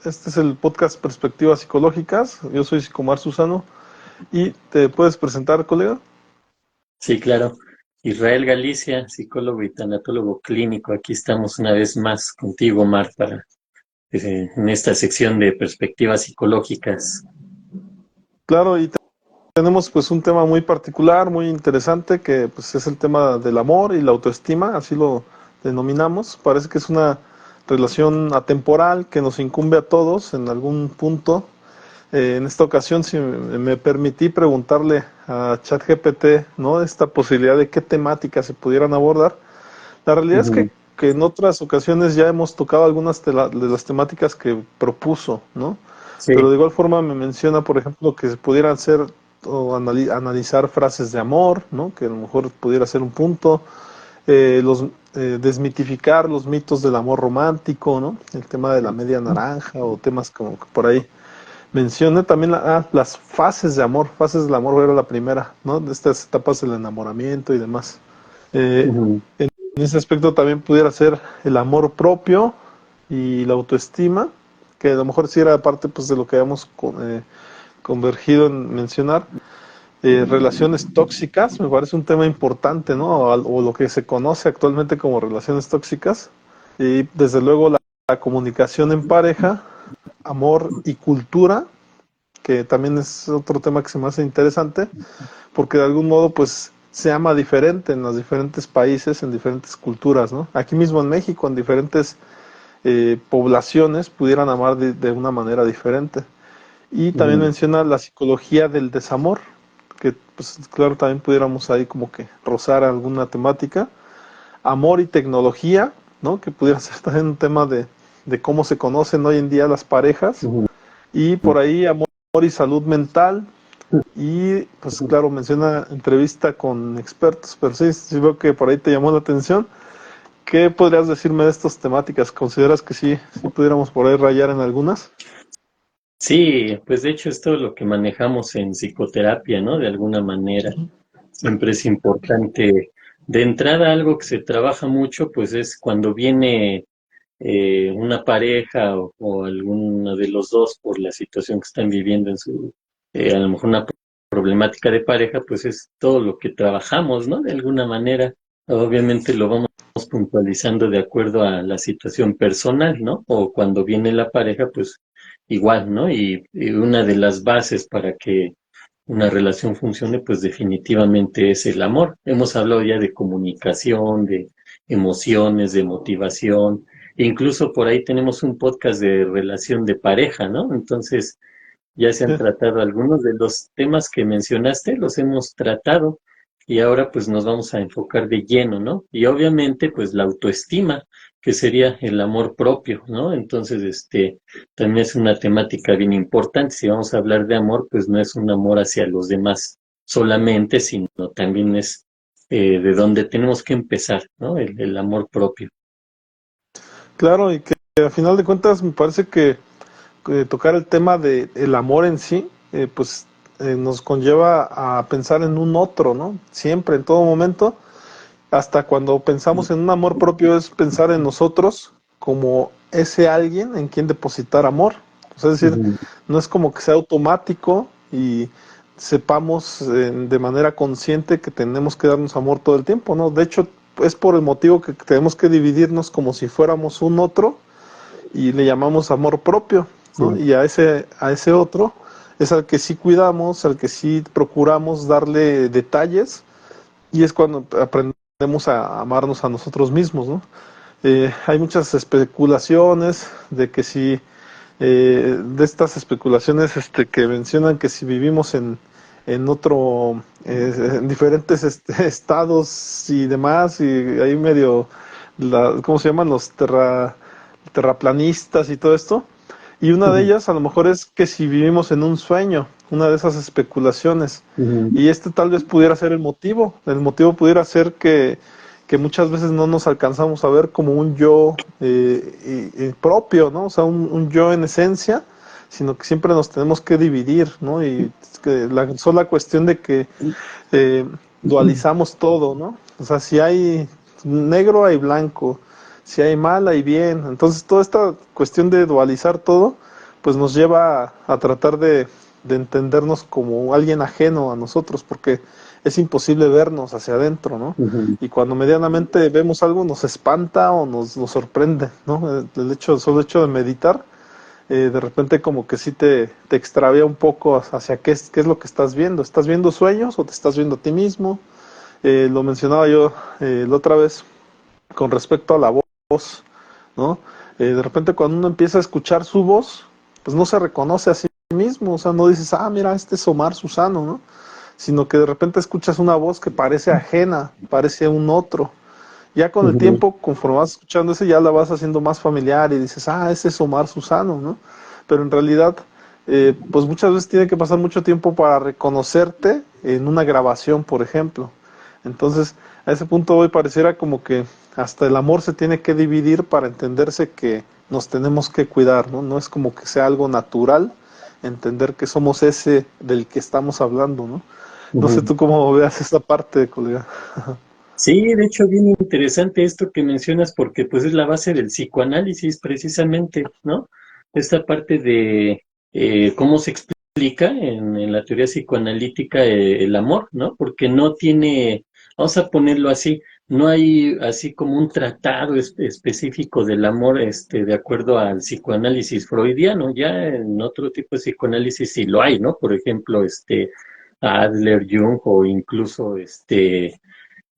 Este es el podcast Perspectivas Psicológicas. Yo soy Psicomar Susano. ¿Y te puedes presentar, colega? Sí, claro. Israel Galicia, psicólogo y tanatólogo clínico. Aquí estamos una vez más contigo, Mar, para en esta sección de perspectivas psicológicas. Claro, y tenemos pues un tema muy particular, muy interesante, que pues es el tema del amor y la autoestima, así lo denominamos. Parece que es una relación atemporal que nos incumbe a todos en algún punto. En esta ocasión, si me permití preguntarle a ChatGPT, ¿no? Esta posibilidad de qué temáticas se pudieran abordar. La realidad es Ujú. que en otras ocasiones ya hemos tocado algunas de las temáticas que propuso, ¿no? Pero Sí, de igual forma me menciona, por ejemplo, que se pudieran hacer o analizar frases de amor, ¿no? Que a lo mejor pudiera ser un punto. Desmitificar los mitos del amor romántico, ¿no? El tema de la media naranja o temas como que por ahí. Mencioné también las fases del amor era la primera, ¿no? De estas etapas del enamoramiento y demás. Eh, ujú, en ese aspecto también pudiera ser el amor propio y la autoestima, que a lo mejor sí era parte pues, de lo que habíamos convergido en mencionar. Relaciones tóxicas, me parece un tema importante, ¿no? O lo que se conoce actualmente como relaciones tóxicas. Y desde luego la comunicación en pareja, amor y cultura, que también es otro tema que se me hace interesante, porque de algún modo pues se ama diferente en los diferentes países, en diferentes culturas, ¿no? Aquí mismo en México, en diferentes poblaciones pudieran amar de una manera diferente. Y también ujú. menciona la psicología del desamor, que pues claro, también pudiéramos ahí como que rozar alguna temática. Amor y tecnología, ¿no? Que pudiera ser también un tema de cómo se conocen hoy en día las parejas. Ujú. Y por ahí amor y salud mental, y pues claro, menciona entrevista con expertos, pero sí, sí veo que por ahí te llamó la atención. ¿Qué podrías decirme de estas temáticas? ¿Consideras que sí pudiéramos por ahí rayar en algunas? Sí, pues de hecho es todo lo que manejamos en psicoterapia, ¿no? De alguna manera. Siempre es importante. De entrada, algo que se trabaja mucho, pues es cuando viene una pareja o alguno de los dos por la situación que están viviendo en su, a lo mejor una problemática de pareja, pues es todo lo que trabajamos, ¿no? De alguna manera, obviamente lo vamos puntualizando de acuerdo a la situación personal, ¿no? O cuando viene la pareja, pues igual, ¿no? Y una de las bases para que una relación funcione, pues definitivamente es el amor. Hemos hablado ya de comunicación, de emociones, de motivación. Incluso por ahí tenemos un podcast de relación de pareja, ¿no? Entonces, ya se han Sí. tratado algunos de los temas que mencionaste, los hemos tratado y ahora pues nos vamos a enfocar de lleno, ¿no? Y obviamente pues la autoestima, que sería el amor propio, ¿no? Entonces, también es una temática bien importante. Si vamos a hablar de amor, pues no es un amor hacia los demás solamente, sino también es de donde tenemos que empezar, ¿no? El amor propio. Claro, y que a final de cuentas me parece que tocar el tema de el amor en sí, pues nos conlleva a pensar en un otro, ¿no? Siempre, en todo momento, hasta cuando pensamos en un amor propio es pensar en nosotros como ese alguien en quien depositar amor. O sea, es decir, Ujú, no es como que sea automático y sepamos de manera consciente que tenemos que darnos amor todo el tiempo, ¿no? De hecho, es por el motivo que tenemos que dividirnos como si fuéramos un otro y le llamamos amor propio, ¿no? sí. Y a ese otro es al que sí cuidamos, al que sí procuramos darle detalles, y es cuando aprendemos a amarnos a nosotros mismos, ¿no? Hay muchas especulaciones de que si, de estas especulaciones que mencionan que si vivimos en otro, en diferentes estados y demás, y ahí medio, ¿cómo se llaman? Los terraplanistas y todo esto. Y una de Ujú, ellas a lo mejor es que si vivimos en un sueño, una de esas especulaciones. ujú. Y este tal vez pudiera ser el motivo. El motivo pudiera ser que muchas veces no nos alcanzamos a ver como un yo propio, ¿no? O sea, un yo en esencia, sino que siempre nos tenemos que dividir, ¿no? Y es que la sola cuestión de que eh, dualizamos todo, ¿no? O sea, si hay negro hay blanco, si hay mal hay bien. Entonces toda esta cuestión de dualizar todo pues nos lleva a tratar de entendernos como alguien ajeno a nosotros, porque es imposible vernos hacia adentro, ¿no? Ujú. Y cuando medianamente vemos algo nos espanta o nos sorprende, ¿no? Solo el hecho de meditar, de repente como que sí te extravía un poco hacia qué es lo que estás viendo. ¿Estás viendo sueños o te estás viendo a ti mismo? Lo mencionaba yo la otra vez con respecto a la voz, ¿no? De repente cuando uno empieza a escuchar su voz, pues no se reconoce a sí mismo, o sea, no dices, ah, mira, este es Omar Susano, ¿no? Sino que de repente escuchas una voz que parece ajena, parece un otro. Ya con el Ujú. tiempo, conforme vas escuchando ese, ya la vas haciendo más familiar y dices, ah, ese es Omar Susano, ¿no? Pero en realidad, pues muchas veces tiene que pasar mucho tiempo para reconocerte en una grabación, por ejemplo. Entonces, a ese punto hoy pareciera como que hasta el amor se tiene que dividir para entenderse que nos tenemos que cuidar, ¿no? No es como que sea algo natural entender que somos ese del que estamos hablando, ¿no? No sé Ujú. tú cómo veas esta parte, colega. Sí, de hecho, bien interesante esto que mencionas porque pues es la base del psicoanálisis precisamente, ¿no? Esta parte de cómo se explica en la teoría psicoanalítica el amor, ¿no? Porque no tiene, vamos a ponerlo así, no hay así como un tratado específico del amor, de acuerdo al psicoanálisis freudiano. Ya en otro tipo de psicoanálisis sí lo hay, ¿no? Por ejemplo, Adler, Jung o incluso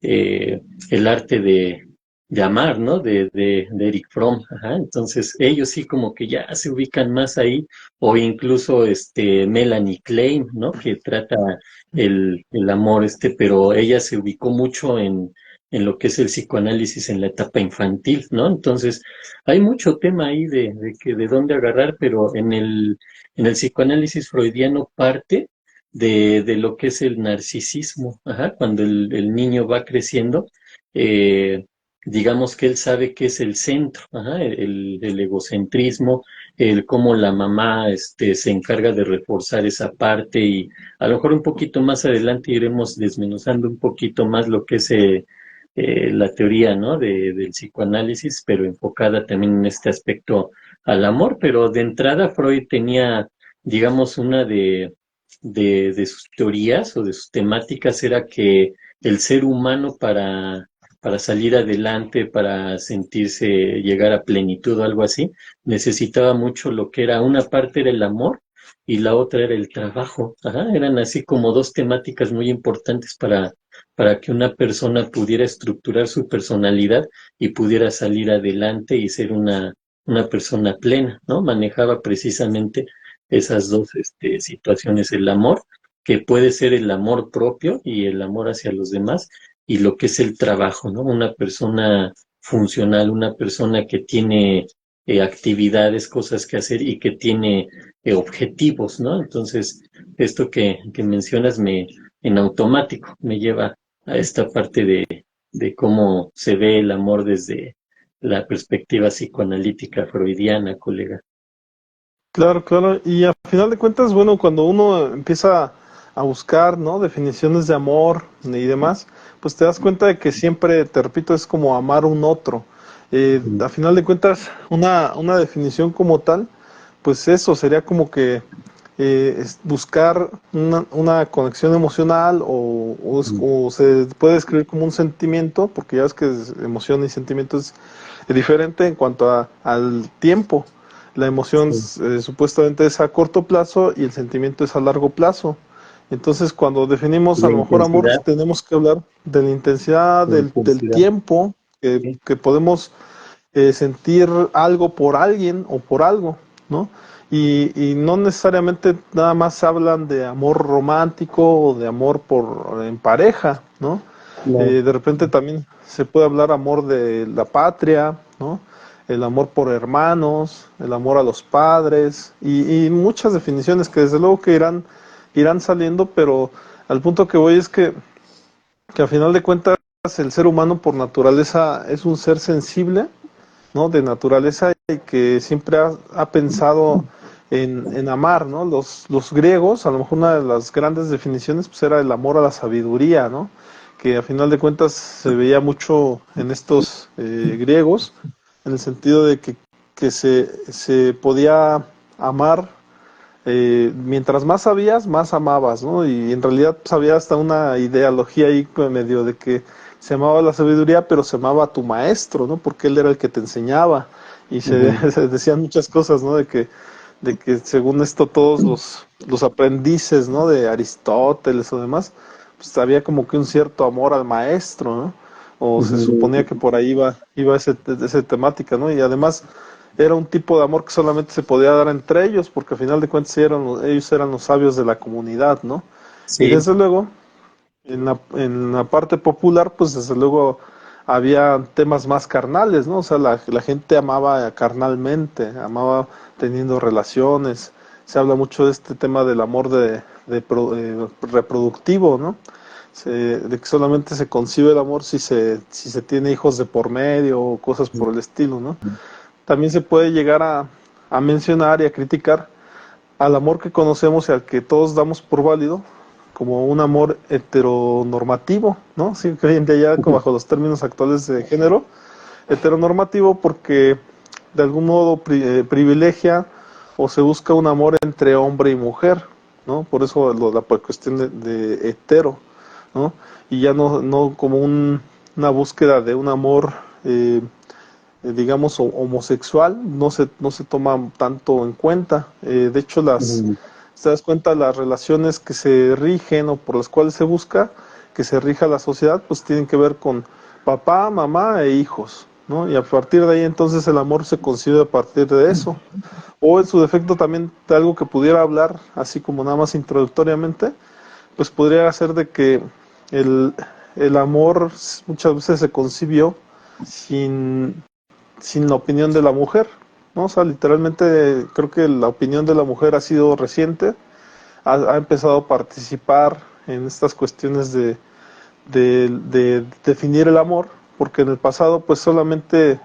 el arte de amar, ¿no? De Eric Fromm, ajá. Entonces, ellos sí como que ya se ubican más ahí, o incluso Melanie Klein, ¿no? Que trata el amor, pero ella se ubicó mucho en lo que es el psicoanálisis en la etapa infantil, ¿no? Entonces, hay mucho tema ahí de dónde agarrar, pero en el psicoanálisis freudiano parte de lo que es el narcisismo, ajá, cuando el niño va creciendo, eh, digamos que él sabe que es el centro, ajá, el egocentrismo, el cómo la mamá se encarga de reforzar esa parte y a lo mejor un poquito más adelante iremos desmenuzando un poquito más lo que es la teoría, ¿no? Del psicoanálisis, pero enfocada también en este aspecto al amor, pero de entrada Freud tenía, digamos, una de sus teorías o de sus temáticas era que el ser humano para salir adelante, para sentirse, llegar a plenitud o algo así, necesitaba mucho lo que era, una parte era el amor y la otra era el trabajo. Ajá, eran así como dos temáticas muy importantes para que una persona pudiera estructurar su personalidad y pudiera salir adelante y ser una persona plena, ¿no? Manejaba precisamente esas dos situaciones, el amor, que puede ser el amor propio y el amor hacia los demás, y lo que es el trabajo, ¿no? Una persona funcional, una persona que tiene actividades, cosas que hacer y que tiene objetivos, ¿no? Entonces, esto que mencionas en automático me lleva a esta parte de cómo se ve el amor desde la perspectiva psicoanalítica freudiana, colega. Claro, claro. Y al final de cuentas, bueno, cuando uno empieza a buscar, ¿no? Definiciones de amor y demás, pues te das cuenta de que siempre, te repito, es como amar un otro. A final de cuentas, una definición como tal, pues eso sería como que es buscar una conexión emocional o se puede describir como un sentimiento, porque ya ves que emoción y sentimiento es diferente en cuanto al tiempo. La emoción Sí, supuestamente es a corto plazo y el sentimiento es a largo plazo. Entonces, cuando definimos a la lo mejor amor, intensidad, tenemos que hablar de la intensidad, la del intensidad. tiempo Sí. que podemos sentir algo por alguien o por algo, ¿no? Y no necesariamente nada más hablan de amor romántico o de amor en pareja, ¿no? No, De repente también se puede hablar amor de la patria, ¿no? El amor por hermanos, el amor a los padres y muchas definiciones que desde luego que irán saliendo, pero al punto que voy es que al final de cuentas el ser humano por naturaleza es un ser sensible, ¿no? De naturaleza y que siempre ha pensado en amar, ¿no? Los griegos, a lo mejor una de las grandes definiciones pues era el amor a la sabiduría, ¿no? Que a final de cuentas se veía mucho en estos griegos, en el sentido de que se podía amar, mientras más sabías, más amabas, ¿no? Y en realidad pues, había hasta una ideología ahí pues, medio de que se amaba la sabiduría, pero se amaba a tu maestro, ¿no? Porque él era el que te enseñaba. Y Ujú, se decían muchas cosas, ¿no? De que según esto todos los aprendices, ¿no? De Aristóteles o demás, pues había como que un cierto amor al maestro, ¿no? O se ujú, suponía que por ahí iba esa temática, ¿no? Y además era un tipo de amor que solamente se podía dar entre ellos, porque al final de cuentas ellos eran los sabios de la comunidad, ¿no? Y sí, desde luego, en la parte popular, pues desde luego había temas más carnales, ¿no? O sea, la gente amaba carnalmente, amaba teniendo relaciones. Se habla mucho de este tema del amor reproductivo, ¿no? De que solamente se concibe el amor si se tiene hijos de por medio o cosas por el estilo, ¿no? También se puede llegar a mencionar y a criticar al amor que conocemos y al que todos damos por válido como un amor heteronormativo, ¿no? Sí, que hoy en día ya ujú, bajo los términos actuales de género, heteronormativo porque de algún modo privilegia o se busca un amor entre hombre y mujer, ¿no? Por eso la cuestión de hetero, ¿no? Y ya no como una búsqueda de un amor digamos, homosexual, no se toma tanto en cuenta. De hecho, ujú. te das cuenta, las relaciones que se rigen o por las cuales se busca que se rija la sociedad, pues tienen que ver con papá, mamá e hijos, ¿no? Y a partir de ahí entonces el amor se concibe a partir de eso. O en su defecto también de algo que pudiera hablar, así como nada más introductoriamente, pues podría ser de que el, el amor muchas veces se concibió sin, sin la opinión de la mujer, ¿no? O sea, literalmente creo que la opinión de la mujer ha sido reciente, ha empezado a participar en estas cuestiones de definir el amor, porque en el pasado pues solamente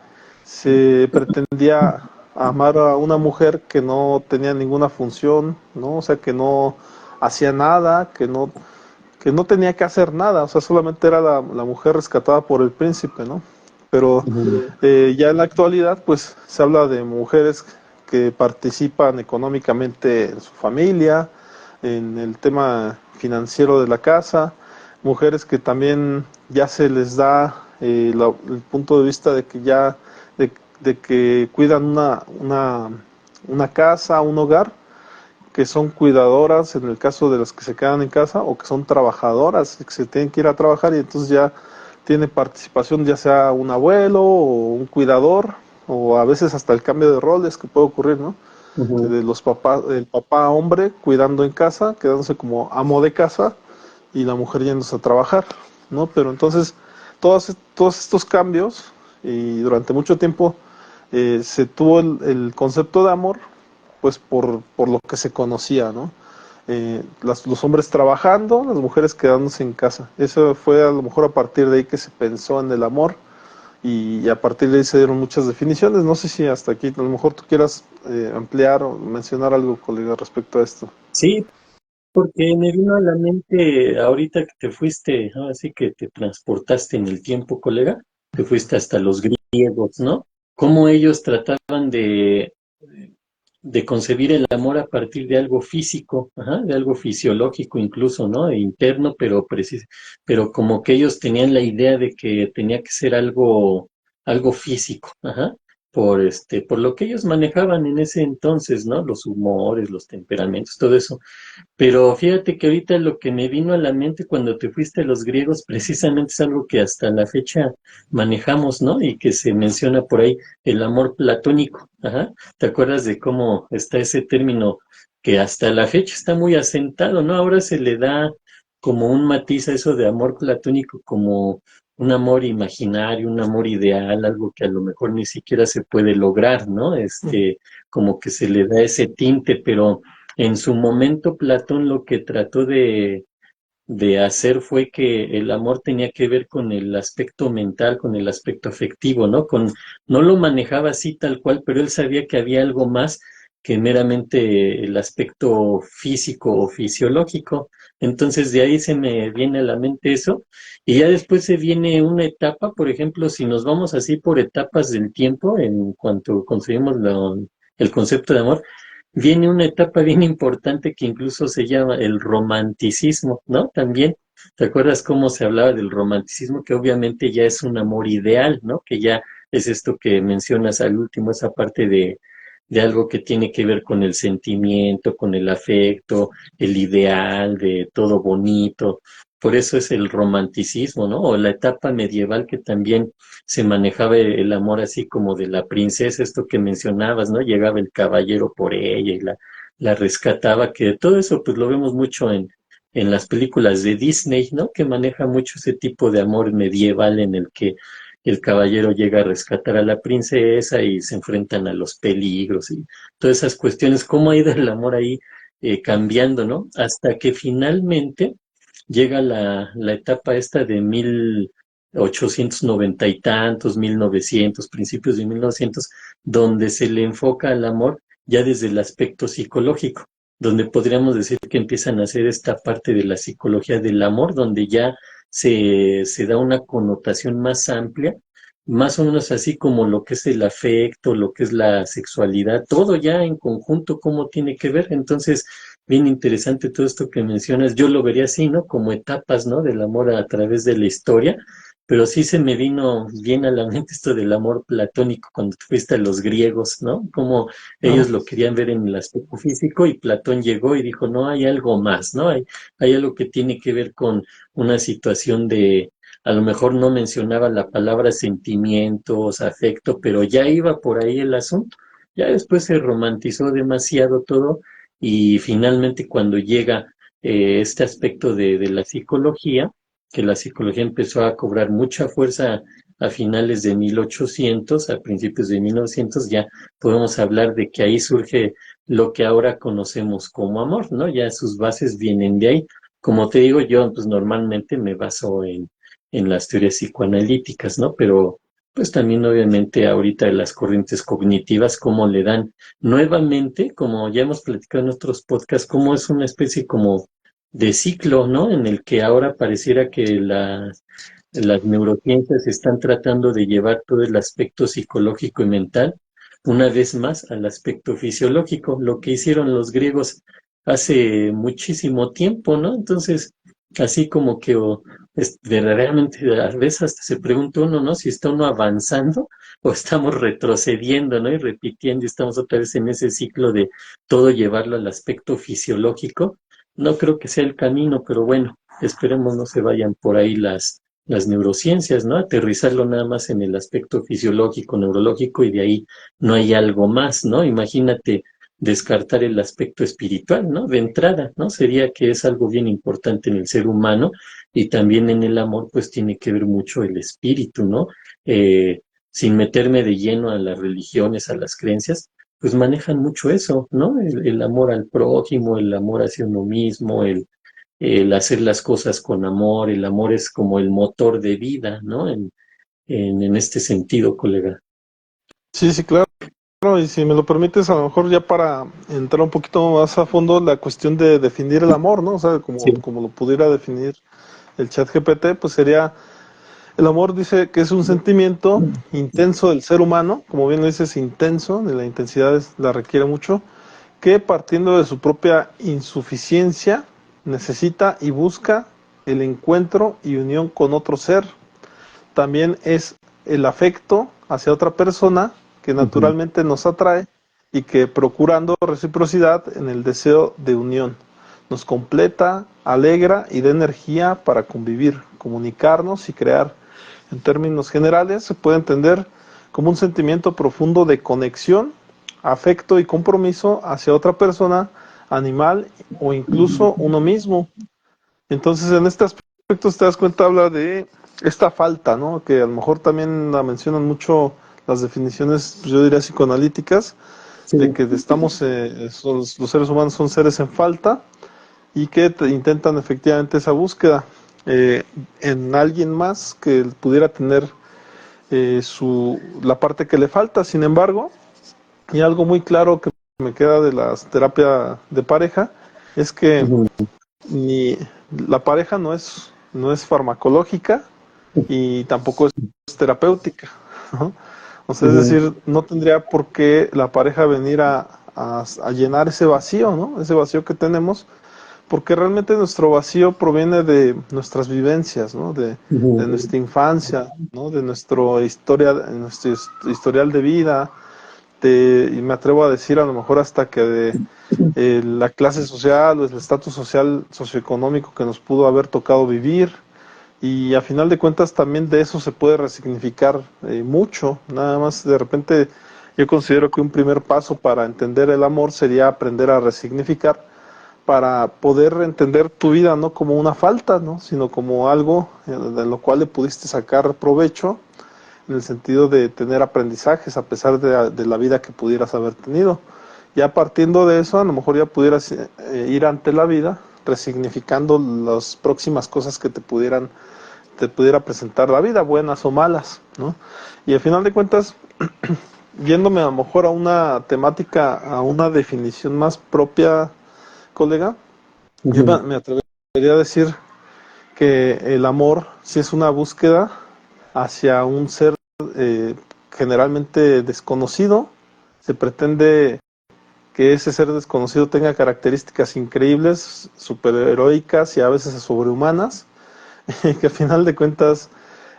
se pretendía amar a una mujer que no tenía ninguna función, ¿no? O sea, que no hacía nada, que no tenía que hacer nada, o sea, solamente era la mujer rescatada por el príncipe, ¿no? Pero Ujú, ya en la actualidad, pues se habla de mujeres que participan económicamente en su familia, en el tema financiero de la casa, mujeres que también ya se les da el punto de vista de que de que cuidan una casa, un hogar, que son cuidadoras en el caso de las que se quedan en casa o que son trabajadoras, que se tienen que ir a trabajar y entonces ya tiene participación ya sea un abuelo o un cuidador o a veces hasta el cambio de roles que puede ocurrir, ¿no? ujú. De los papás, el papá hombre cuidando en casa, quedándose como amo de casa y la mujer yéndose a trabajar, ¿no? Pero entonces todos estos cambios y durante mucho tiempo se tuvo el concepto de amor pues por lo que se conocía, ¿no? Los hombres trabajando, las mujeres quedándose en casa. Eso fue a lo mejor a partir de ahí que se pensó en el amor y a partir de ahí se dieron muchas definiciones. No sé si hasta aquí a lo mejor tú quieras ampliar o mencionar algo, colega, respecto a esto. Sí, porque me vino a la mente ahorita que te fuiste, así que te transportaste en el tiempo, colega, te fuiste hasta los griegos, ¿no? Cómo ellos trataban de concebir el amor a partir de algo físico, ajá, de algo fisiológico incluso, ¿no? E interno, pero preciso, pero como que ellos tenían la idea de que tenía que ser algo físico, ajá, por lo que ellos manejaban en ese entonces, ¿no? Los humores, los temperamentos, todo eso. Pero fíjate que ahorita lo que me vino a la mente cuando te fuiste a los griegos precisamente es algo que hasta la fecha manejamos, ¿no? Y que se menciona por ahí, el amor platónico. Ajá. ¿Te acuerdas de cómo está ese término que hasta la fecha está muy asentado, ¿no? Ahora se le da como un matiz a eso de amor platónico, como un amor imaginario, un amor ideal, algo que a lo mejor ni siquiera se puede lograr, ¿no? Como que se le da ese tinte, pero en su momento Platón lo que trató de hacer fue que el amor tenía que ver con el aspecto mental, con el aspecto afectivo, ¿no? No lo manejaba así tal cual, pero él sabía que había algo más que meramente el aspecto físico o fisiológico. Entonces de ahí se me viene a la mente eso. Y ya después se viene una etapa, por ejemplo, si nos vamos así por etapas del tiempo, en cuanto conseguimos el concepto de amor, viene una etapa bien importante que incluso se llama el romanticismo, ¿no? También, ¿te acuerdas cómo se hablaba del romanticismo? Que obviamente ya es un amor ideal, ¿no? Que ya es esto que mencionas al último, esa parte de algo que tiene que ver con el sentimiento, con el afecto, el ideal de todo bonito. Por eso es el romanticismo, ¿no? O la etapa medieval que también se manejaba el amor así como de la princesa, esto que mencionabas, ¿no? Llegaba el caballero por ella y la rescataba, que todo eso pues lo vemos mucho en las películas de Disney, ¿no? Que maneja mucho ese tipo de amor medieval en el que el caballero llega a rescatar a la princesa y se enfrentan a los peligros y todas esas cuestiones, cómo ha ido el amor ahí cambiando, ¿no? Hasta que finalmente llega la etapa esta de 1890 y tantos, 1900, principios de 1900, donde se le enfoca al amor ya desde el aspecto psicológico, donde podríamos decir que empiezan a hacer esta parte de la psicología del amor, donde ya se da una connotación más amplia, más o menos así como lo que es el afecto, lo que es la sexualidad, todo ya en conjunto, cómo tiene que ver. Entonces, bien interesante todo esto que mencionas. Yo lo vería así, ¿no? Como etapas, ¿no? Del amor a través de la historia, pero sí se me vino bien a la mente esto del amor platónico cuando tú fuiste a los griegos, ¿no? Como ellos Claro. lo querían ver en el aspecto físico y Platón llegó y dijo, no, hay algo más, ¿no? Hay algo que tiene que ver con una situación de, a lo mejor no mencionaba la palabra sentimientos, afecto, pero ya iba por ahí el asunto. Ya después se romantizó demasiado todo y finalmente cuando llega este aspecto de la psicología, que la psicología empezó a cobrar mucha fuerza a finales de 1800, a principios de 1900, ya podemos hablar de que ahí surge lo que ahora conocemos como amor, ¿no? Ya sus bases vienen de ahí. Como te digo, yo pues normalmente me baso en las teorías psicoanalíticas, ¿no? Pero pues también obviamente ahorita las corrientes cognitivas, cómo le dan nuevamente, como ya hemos platicado en otros podcasts, como es una especie como de ciclo, ¿no? En el que ahora pareciera que las neurociencias están tratando de llevar todo el aspecto psicológico y mental una vez más al aspecto fisiológico, lo que hicieron los griegos hace muchísimo tiempo, ¿no? Entonces, así como que verdaderamente a veces hasta se pregunta uno, ¿no? Si está uno avanzando o estamos retrocediendo, ¿no? Y repitiendo, y estamos otra vez en ese ciclo de todo llevarlo al aspecto fisiológico. No creo que sea el camino, pero bueno, esperemos no se vayan por ahí las neurociencias, ¿no? Aterrizarlo nada más en el aspecto fisiológico, neurológico y de ahí no hay algo más, ¿no? Imagínate descartar el aspecto espiritual, ¿no? De entrada, ¿no? Sería que es algo bien importante en el ser humano y también en el amor, pues tiene que ver mucho el espíritu, ¿no? Sin meterme de lleno a las religiones, a las creencias, pues manejan mucho eso, ¿no? El amor al prójimo, el amor hacia uno mismo, el hacer las cosas con amor, el amor es como el motor de vida, ¿no? En este sentido, colega. Sí, sí, claro. Y si me lo permites, a lo mejor ya para entrar un poquito más a fondo, la cuestión de definir el amor, ¿no? O sea, Sí. como lo pudiera definir el chat GPT, pues sería, el amor dice que es un sentimiento intenso del ser humano, como bien lo dices, intenso, de la intensidad la requiere mucho, que partiendo de su propia insuficiencia, necesita y busca el encuentro y unión con otro ser. También es el afecto hacia otra persona que Ujú. naturalmente nos atrae y que procurando reciprocidad en el deseo de unión nos completa, alegra y da energía para convivir, comunicarnos y crear. En términos generales se puede entender como un sentimiento profundo de conexión, afecto y compromiso hacia otra persona, animal o incluso uno mismo. Entonces, en este aspecto, si te das cuenta, habla de esta falta, ¿no? Que a lo mejor también la mencionan mucho las definiciones, pues, yo diría psicoanalíticas, Sí. de que estamos, los seres humanos son seres en falta y que intentan efectivamente esa búsqueda eh, en alguien más que pudiera tener la parte que le falta. Sin embargo, y algo muy claro que me queda de la terapia de pareja es que Ujú. ni la pareja no es farmacológica y tampoco es terapéutica, ¿no? O sea, es Ujú. decir, no tendría por qué la pareja venir a llenar ese vacío, ¿no? Ese vacío que tenemos, porque realmente nuestro vacío proviene de nuestras vivencias, ¿no? De Ujú. nuestra infancia, ¿no? De nuestro historial de vida, y me atrevo a decir a lo mejor hasta que de la clase social o el estatus social socioeconómico que nos pudo haber tocado vivir, y a final de cuentas también de eso se puede resignificar mucho. Nada más de repente yo considero que un primer paso para entender el amor sería aprender a resignificar, para poder entender tu vida no como una falta, ¿no? Sino como algo de lo cual le pudiste sacar provecho, en el sentido de tener aprendizajes a pesar de la vida que pudieras haber tenido. Ya partiendo de eso, a lo mejor ya pudieras ir ante la vida resignificando las próximas cosas que te pudiera presentar la vida, buenas o malas, ¿no? Y al final de cuentas, yéndome a lo mejor a una temática, a una definición más propia, colega, yo Ujú. me atrevería a decir que el amor sí es una búsqueda hacia un ser eh, generalmente desconocido. Se pretende que ese ser desconocido tenga características increíbles, superheroicas y a veces sobrehumanas, que al final de cuentas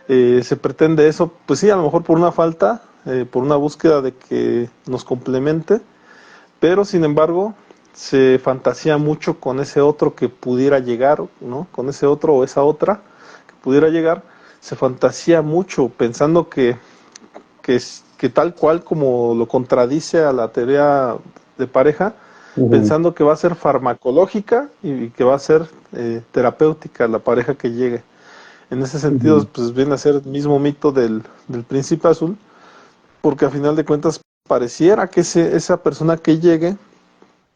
se pretende eso, pues sí, a lo mejor por una falta, por una búsqueda de que nos complemente, pero sin embargo se fantasía mucho con ese otro que pudiera llegar, ¿no? Con ese otro o esa otra que pudiera llegar, se fantasía mucho pensando que tal cual como lo contradice a la teoría de pareja, Ujú. pensando que va a ser farmacológica y que va a ser terapéutica la pareja que llegue. En ese sentido, Ujú. pues viene a ser el mismo mito del príncipe azul, porque a final de cuentas pareciera que esa persona que llegue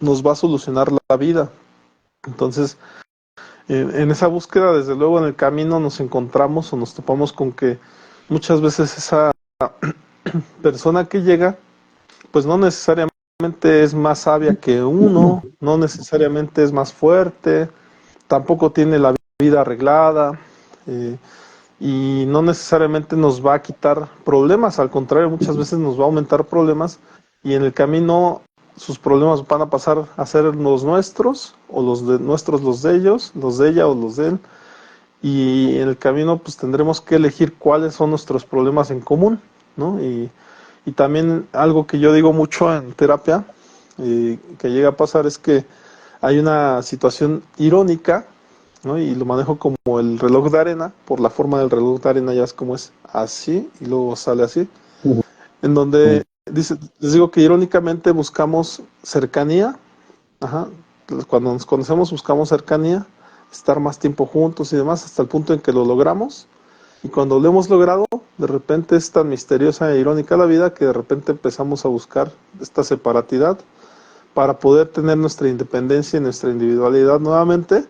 nos va a solucionar la vida. Entonces, en esa búsqueda, desde luego en el camino nos encontramos o nos topamos con que muchas veces esa persona que llega, pues no necesariamente es más sabia que uno, no necesariamente es más fuerte, tampoco tiene la vida arreglada, eh, y no necesariamente nos va a quitar problemas, al contrario, muchas veces nos va a aumentar problemas, y en el camino sus problemas van a pasar a ser los nuestros, o los de nuestros, los de ellos, los de ella o los de él, y en el camino pues tendremos que elegir cuáles son nuestros problemas en común, ¿no? Y también algo que yo digo mucho en terapia, que llega a pasar, es que hay una situación irónica, ¿no? Y lo manejo como el reloj de arena, por la forma del reloj de arena, ya es como es así y luego sale así, en donde les digo que irónicamente buscamos cercanía, ajá, cuando nos conocemos buscamos cercanía, estar más tiempo juntos y demás, hasta el punto en que lo logramos, y cuando lo hemos logrado, de repente es tan misteriosa e irónica la vida que de repente empezamos a buscar esta separatidad para poder tener nuestra independencia y nuestra individualidad nuevamente,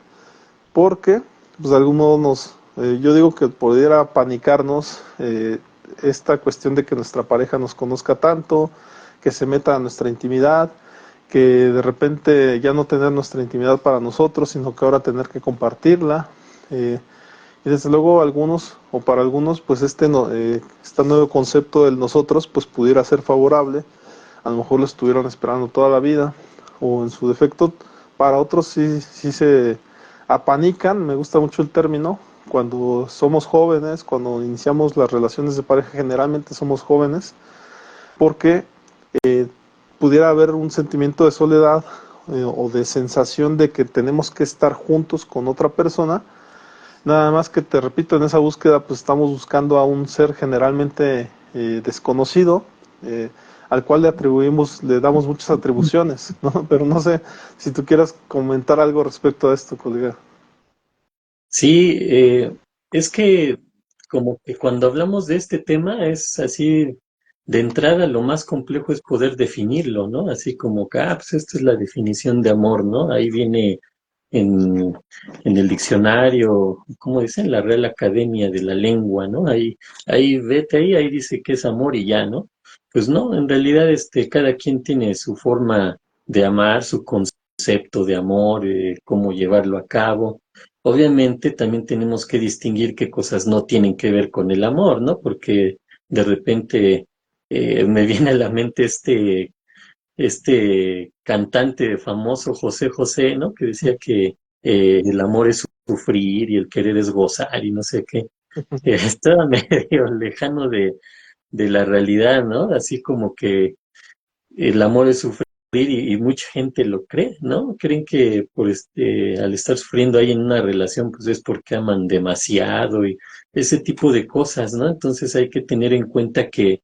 porque pues de algún modo yo digo que pudiera panicarnos esta cuestión de que nuestra pareja nos conozca tanto, que se meta a nuestra intimidad, que de repente ya no tener nuestra intimidad para nosotros, sino que ahora tener que compartirla. Y desde luego algunos, o para algunos, pues este nuevo concepto del nosotros, pues pudiera ser favorable. A lo mejor lo estuvieron esperando toda la vida, o en su defecto, para otros sí se apanican, me gusta mucho el término, cuando somos jóvenes, cuando iniciamos las relaciones de pareja, generalmente somos jóvenes, porque pudiera haber un sentimiento de soledad o de sensación de que tenemos que estar juntos con otra persona. Nada más que te repito, en esa búsqueda pues estamos buscando a un ser generalmente desconocido, al cual le damos muchas atribuciones, ¿no? Pero no sé si tú quieras comentar algo respecto a esto, colega. Sí, es que como que cuando hablamos de este tema es así, de entrada lo más complejo es poder definirlo, ¿no? Así como que, pues esta es la definición de amor, ¿no? Ahí viene en, en el diccionario, ¿cómo dicen? La Real Academia de la Lengua, ¿no? Ahí vete ahí dice que es amor y ya, ¿no? Pues no, en realidad cada quien tiene su forma de amar, su concepto de amor, cómo llevarlo a cabo. Obviamente también tenemos que distinguir qué cosas no tienen que ver con el amor, ¿no? Porque de repente me viene a la mente este cantante famoso José José, ¿no? Que decía que el amor es sufrir y el querer es gozar y no sé qué. Estaba medio lejano de la realidad, ¿no? Así como que el amor es sufrir y mucha gente lo cree, ¿no? Creen que por al estar sufriendo ahí en una relación, pues es porque aman demasiado y ese tipo de cosas, ¿no? Entonces hay que tener en cuenta que,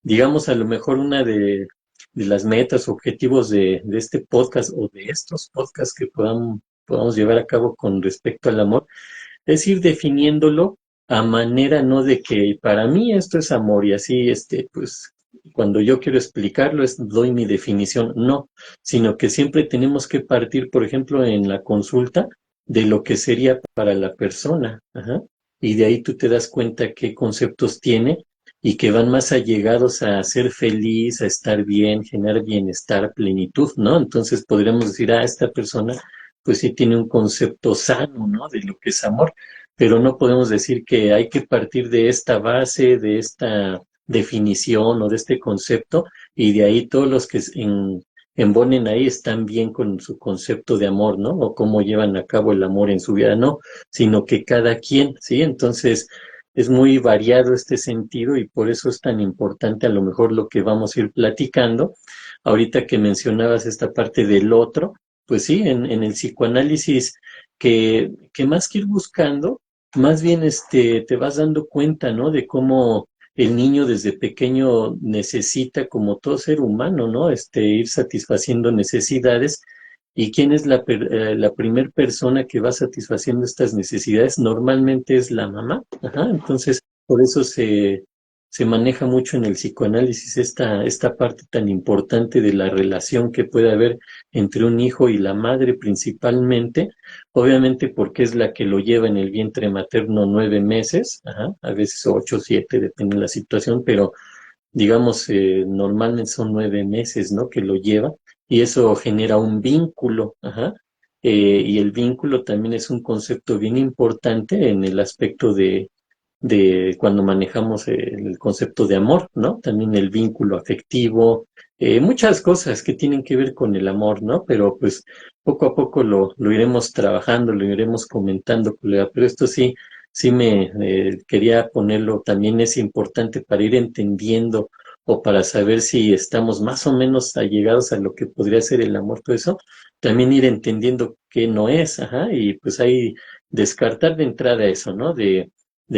digamos, a lo mejor una de las metas, objetivos de este podcast o de estos podcasts que podamos llevar a cabo con respecto al amor, es ir definiéndolo a manera no de que para mí esto es amor y así, pues cuando yo quiero explicarlo doy mi definición, no, sino que siempre tenemos que partir, por ejemplo, en la consulta de lo que sería para la persona, ajá, y de ahí tú te das cuenta qué conceptos tiene y que van más allegados a ser feliz, a estar bien, generar bienestar, plenitud, ¿no? Entonces podríamos decir, esta persona pues sí tiene un concepto sano, ¿no? De lo que es amor, pero no podemos decir que hay que partir de esta base, de esta definición o de este concepto, y de ahí todos los que embonen ahí están bien con su concepto de amor, ¿no? O cómo llevan a cabo el amor en su vida, no, sino que cada quien, ¿sí? Entonces, es muy variado este sentido y por eso es tan importante a lo mejor lo que vamos a ir platicando. Ahorita que mencionabas esta parte del otro, pues sí, en el psicoanálisis que más que ir buscando, más bien te vas dando cuenta, ¿no? De cómo el niño desde pequeño necesita, como todo ser humano, ¿no? Ir satisfaciendo necesidades. ¿Y quién es la primer persona que va satisfaciendo estas necesidades? Normalmente es la mamá. Ajá. Entonces, por eso se maneja mucho en el psicoanálisis esta parte tan importante de la relación que puede haber entre un hijo y la madre principalmente, obviamente porque es la que lo lleva en el vientre materno 9 meses, ajá, a veces 8, 7, depende de la situación, pero digamos, normalmente son 9 meses, ¿no? Que lo lleva y eso genera un vínculo, ajá. Y el vínculo también es un concepto bien importante en el aspecto de cuando manejamos el concepto de amor, ¿no? También el vínculo afectivo, muchas cosas que tienen que ver con el amor, ¿no? Pero pues poco a poco lo iremos trabajando, lo iremos comentando, colega, pero esto sí, sí me quería ponerlo, también es importante para ir entendiendo o para saber si estamos más o menos allegados a lo que podría ser el amor, todo eso, también ir entendiendo qué no es, ajá, y pues ahí descartar de entrada eso, ¿no? De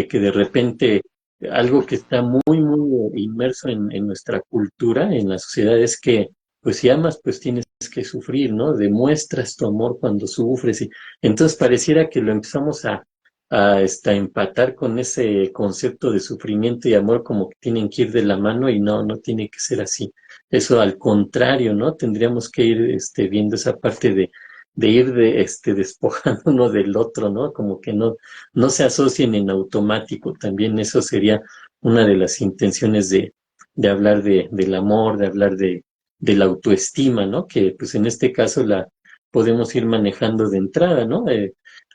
que de repente algo que está muy inmerso en nuestra cultura, en la sociedad, es que, pues si amas, pues tienes que sufrir, ¿no? Demuestras tu amor cuando sufres. Y entonces pareciera que lo empezamos a empatar con ese concepto de sufrimiento y amor como que tienen que ir de la mano y no, no tiene que ser así. Eso al contrario, ¿no? Tendríamos que ir viendo esa parte de ir despojando uno del otro, ¿no? Como que no se asocien en automático. También eso sería una de las intenciones de hablar del amor, de hablar de la autoestima, ¿no? Que pues en este caso la podemos ir manejando de entrada, ¿no?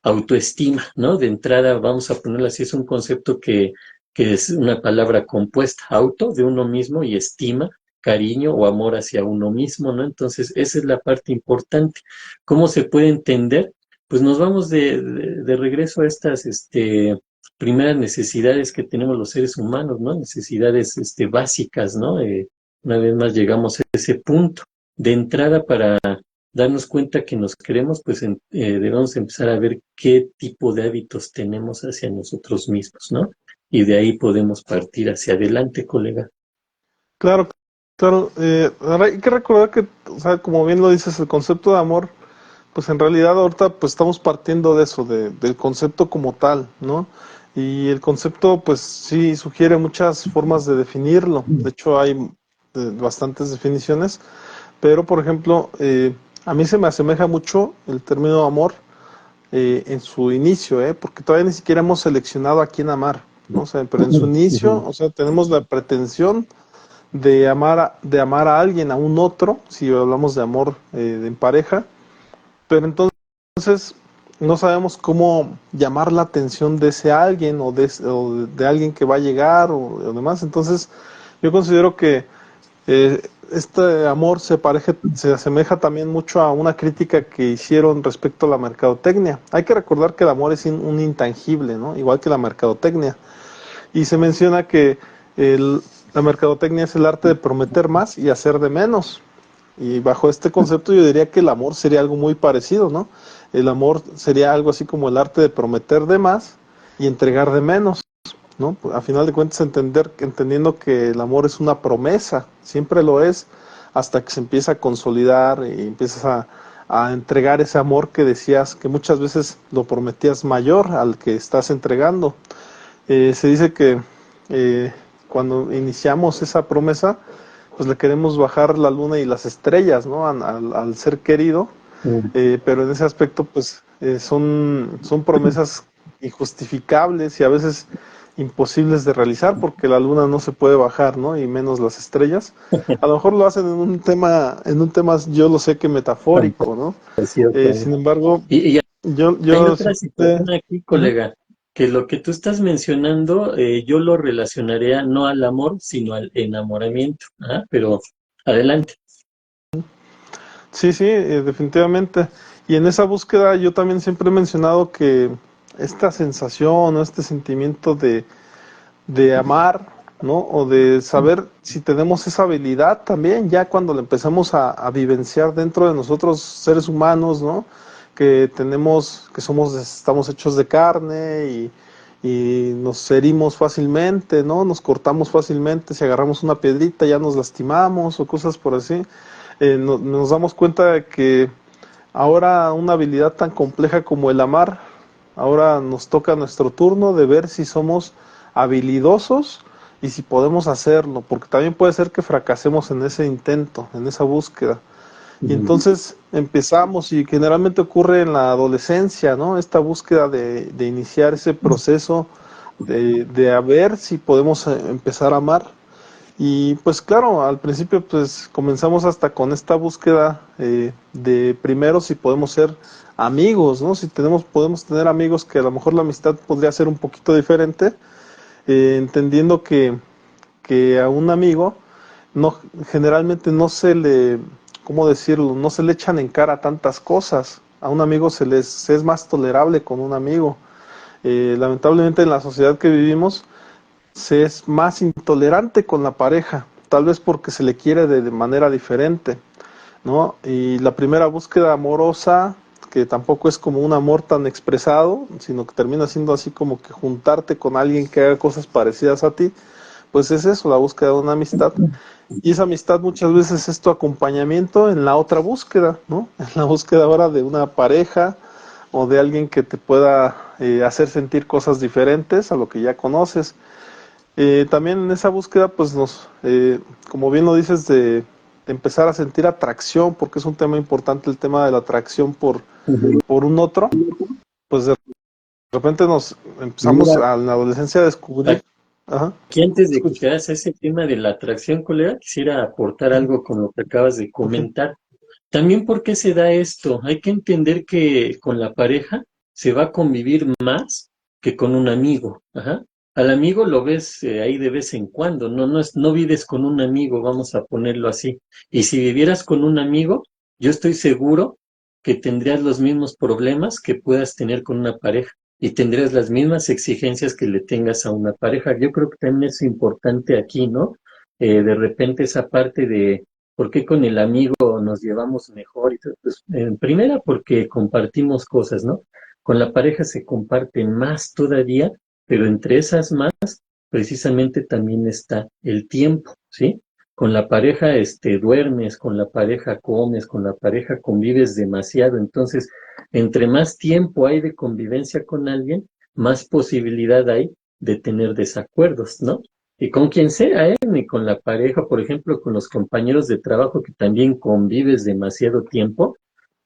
Autoestima, ¿no? De entrada, vamos a ponerlo así, es un concepto que es una palabra compuesta, auto de uno mismo y estima, cariño o amor hacia uno mismo, ¿no? Entonces, esa es la parte importante. ¿Cómo se puede entender? Pues nos vamos de regreso a estas primeras necesidades que tenemos los seres humanos, ¿no? Necesidades básicas, ¿no? Una vez más llegamos a ese punto. De entrada, para darnos cuenta que nos queremos, pues debemos empezar a ver qué tipo de hábitos tenemos hacia nosotros mismos, ¿no? Y de ahí podemos partir hacia adelante, colega. Claro, claro. Ahora hay que recordar que, o sea, como bien lo dices, el concepto de amor, pues en realidad ahorita pues estamos partiendo de eso, del concepto como tal, ¿no? Y el concepto pues sí sugiere muchas formas de definirlo. De hecho hay bastantes definiciones, pero por ejemplo, a mí se me asemeja mucho el término amor en su inicio, porque todavía ni siquiera hemos seleccionado a quién amar, ¿no? O sea, pero en su inicio, o sea, tenemos la pretensión de amar a alguien, a un otro, si hablamos de amor en pareja, pero entonces no sabemos cómo llamar la atención de ese alguien o de alguien que va a llegar o demás. Entonces, yo considero que este amor se asemeja también mucho a una crítica que hicieron respecto a la mercadotecnia. Hay que recordar que el amor es un intangible, ¿no? Igual que la mercadotecnia. Y se menciona que el, la mercadotecnia es el arte de prometer más y hacer de menos. Y bajo este concepto yo diría que el amor sería algo muy parecido, ¿no? El amor sería algo así como el arte de prometer de más y entregar de menos, ¿no? A final de cuentas entendiendo que el amor es una promesa, siempre lo es, hasta que se empieza a consolidar y empiezas a entregar ese amor que decías, que muchas veces lo prometías mayor al que estás entregando. Se dice que eh, cuando iniciamos esa promesa, pues le queremos bajar la luna y las estrellas, ¿no? Al ser querido, Mm. pero en ese aspecto, pues son promesas injustificables y a veces imposibles de realizar porque la luna no se puede bajar, ¿no? Y menos las estrellas. A lo mejor lo hacen en un tema, yo lo sé que metafórico, ¿no? Fantasía. Sin embargo, Y hay yo otra siempre... situación aquí, Ujú. colega, que lo que tú estás mencionando, yo lo relacionaría no al amor, sino al enamoramiento. ¿Ah? Pero adelante. Sí, sí, definitivamente. Y en esa búsqueda yo también siempre he mencionado que esta sensación o este sentimiento de amar, ¿no? O de saber si tenemos esa habilidad también, ya cuando la empezamos a vivenciar dentro de nosotros seres humanos, ¿no? Que tenemos, que somos, estamos hechos de carne y nos herimos fácilmente, ¿no? Nos cortamos fácilmente, si agarramos una piedrita ya nos lastimamos o cosas por así. Nos damos cuenta de que ahora una habilidad tan compleja como el amar, ahora nos toca nuestro turno de ver si somos habilidosos y si podemos hacerlo, porque también puede ser que fracasemos en ese intento, en esa búsqueda. Y Ujú. entonces empezamos, y generalmente ocurre en la adolescencia, ¿no? Esta búsqueda de iniciar ese proceso de a ver si podemos empezar a amar. Y pues claro, al principio pues comenzamos hasta con esta búsqueda de primero si podemos ser amigos, ¿no? Si podemos tener amigos, que a lo mejor la amistad podría ser un poquito diferente, entendiendo que a un amigo no, generalmente no se le, ¿cómo decirlo? No se le echan en cara tantas cosas. A un amigo se es más tolerable con un amigo. Lamentablemente en la sociedad que vivimos se es más intolerante con la pareja, tal vez porque se le quiere de manera diferente, ¿no? Y la primera búsqueda amorosa, que tampoco es como un amor tan expresado, sino que termina siendo así como que juntarte con alguien que haga cosas parecidas a ti, pues es eso, la búsqueda de una amistad. Y esa amistad muchas veces es tu acompañamiento en la otra búsqueda, ¿no? En la búsqueda ahora de una pareja o de alguien que te pueda hacer sentir cosas diferentes a lo que ya conoces. También en esa búsqueda, pues como bien lo dices, de empezar a sentir atracción, porque es un tema importante el tema de la atracción Ujú. por un otro, pues de repente nos empezamos Mira, a la adolescencia a descubrir. Ajá, aquí antes de que escucho. te hagas ese tema de la atracción, colega, quisiera aportar algo con lo que acabas de Ujú. comentar. También, ¿por qué se da esto? Hay que entender que con la pareja se va a convivir más que con un amigo. Ajá. Al amigo lo ves ahí de vez en cuando, no vives con un amigo, vamos a ponerlo así. Y si vivieras con un amigo, yo estoy seguro que tendrías los mismos problemas que puedas tener con una pareja y tendrías las mismas exigencias que le tengas a una pareja. Yo creo que también es importante aquí, ¿no? De repente esa parte de por qué con el amigo nos llevamos mejor y todo. Pues, en primera, porque compartimos cosas, ¿no? Con la pareja se comparten más todavía, pero entre esas más, precisamente también está el tiempo, ¿sí? Con la pareja, duermes, con la pareja comes, con la pareja convives demasiado. Entonces, entre más tiempo hay de convivencia con alguien, más posibilidad hay de tener desacuerdos, ¿no? Y con quien sea, ni con la pareja, por ejemplo, con los compañeros de trabajo que también convives demasiado tiempo,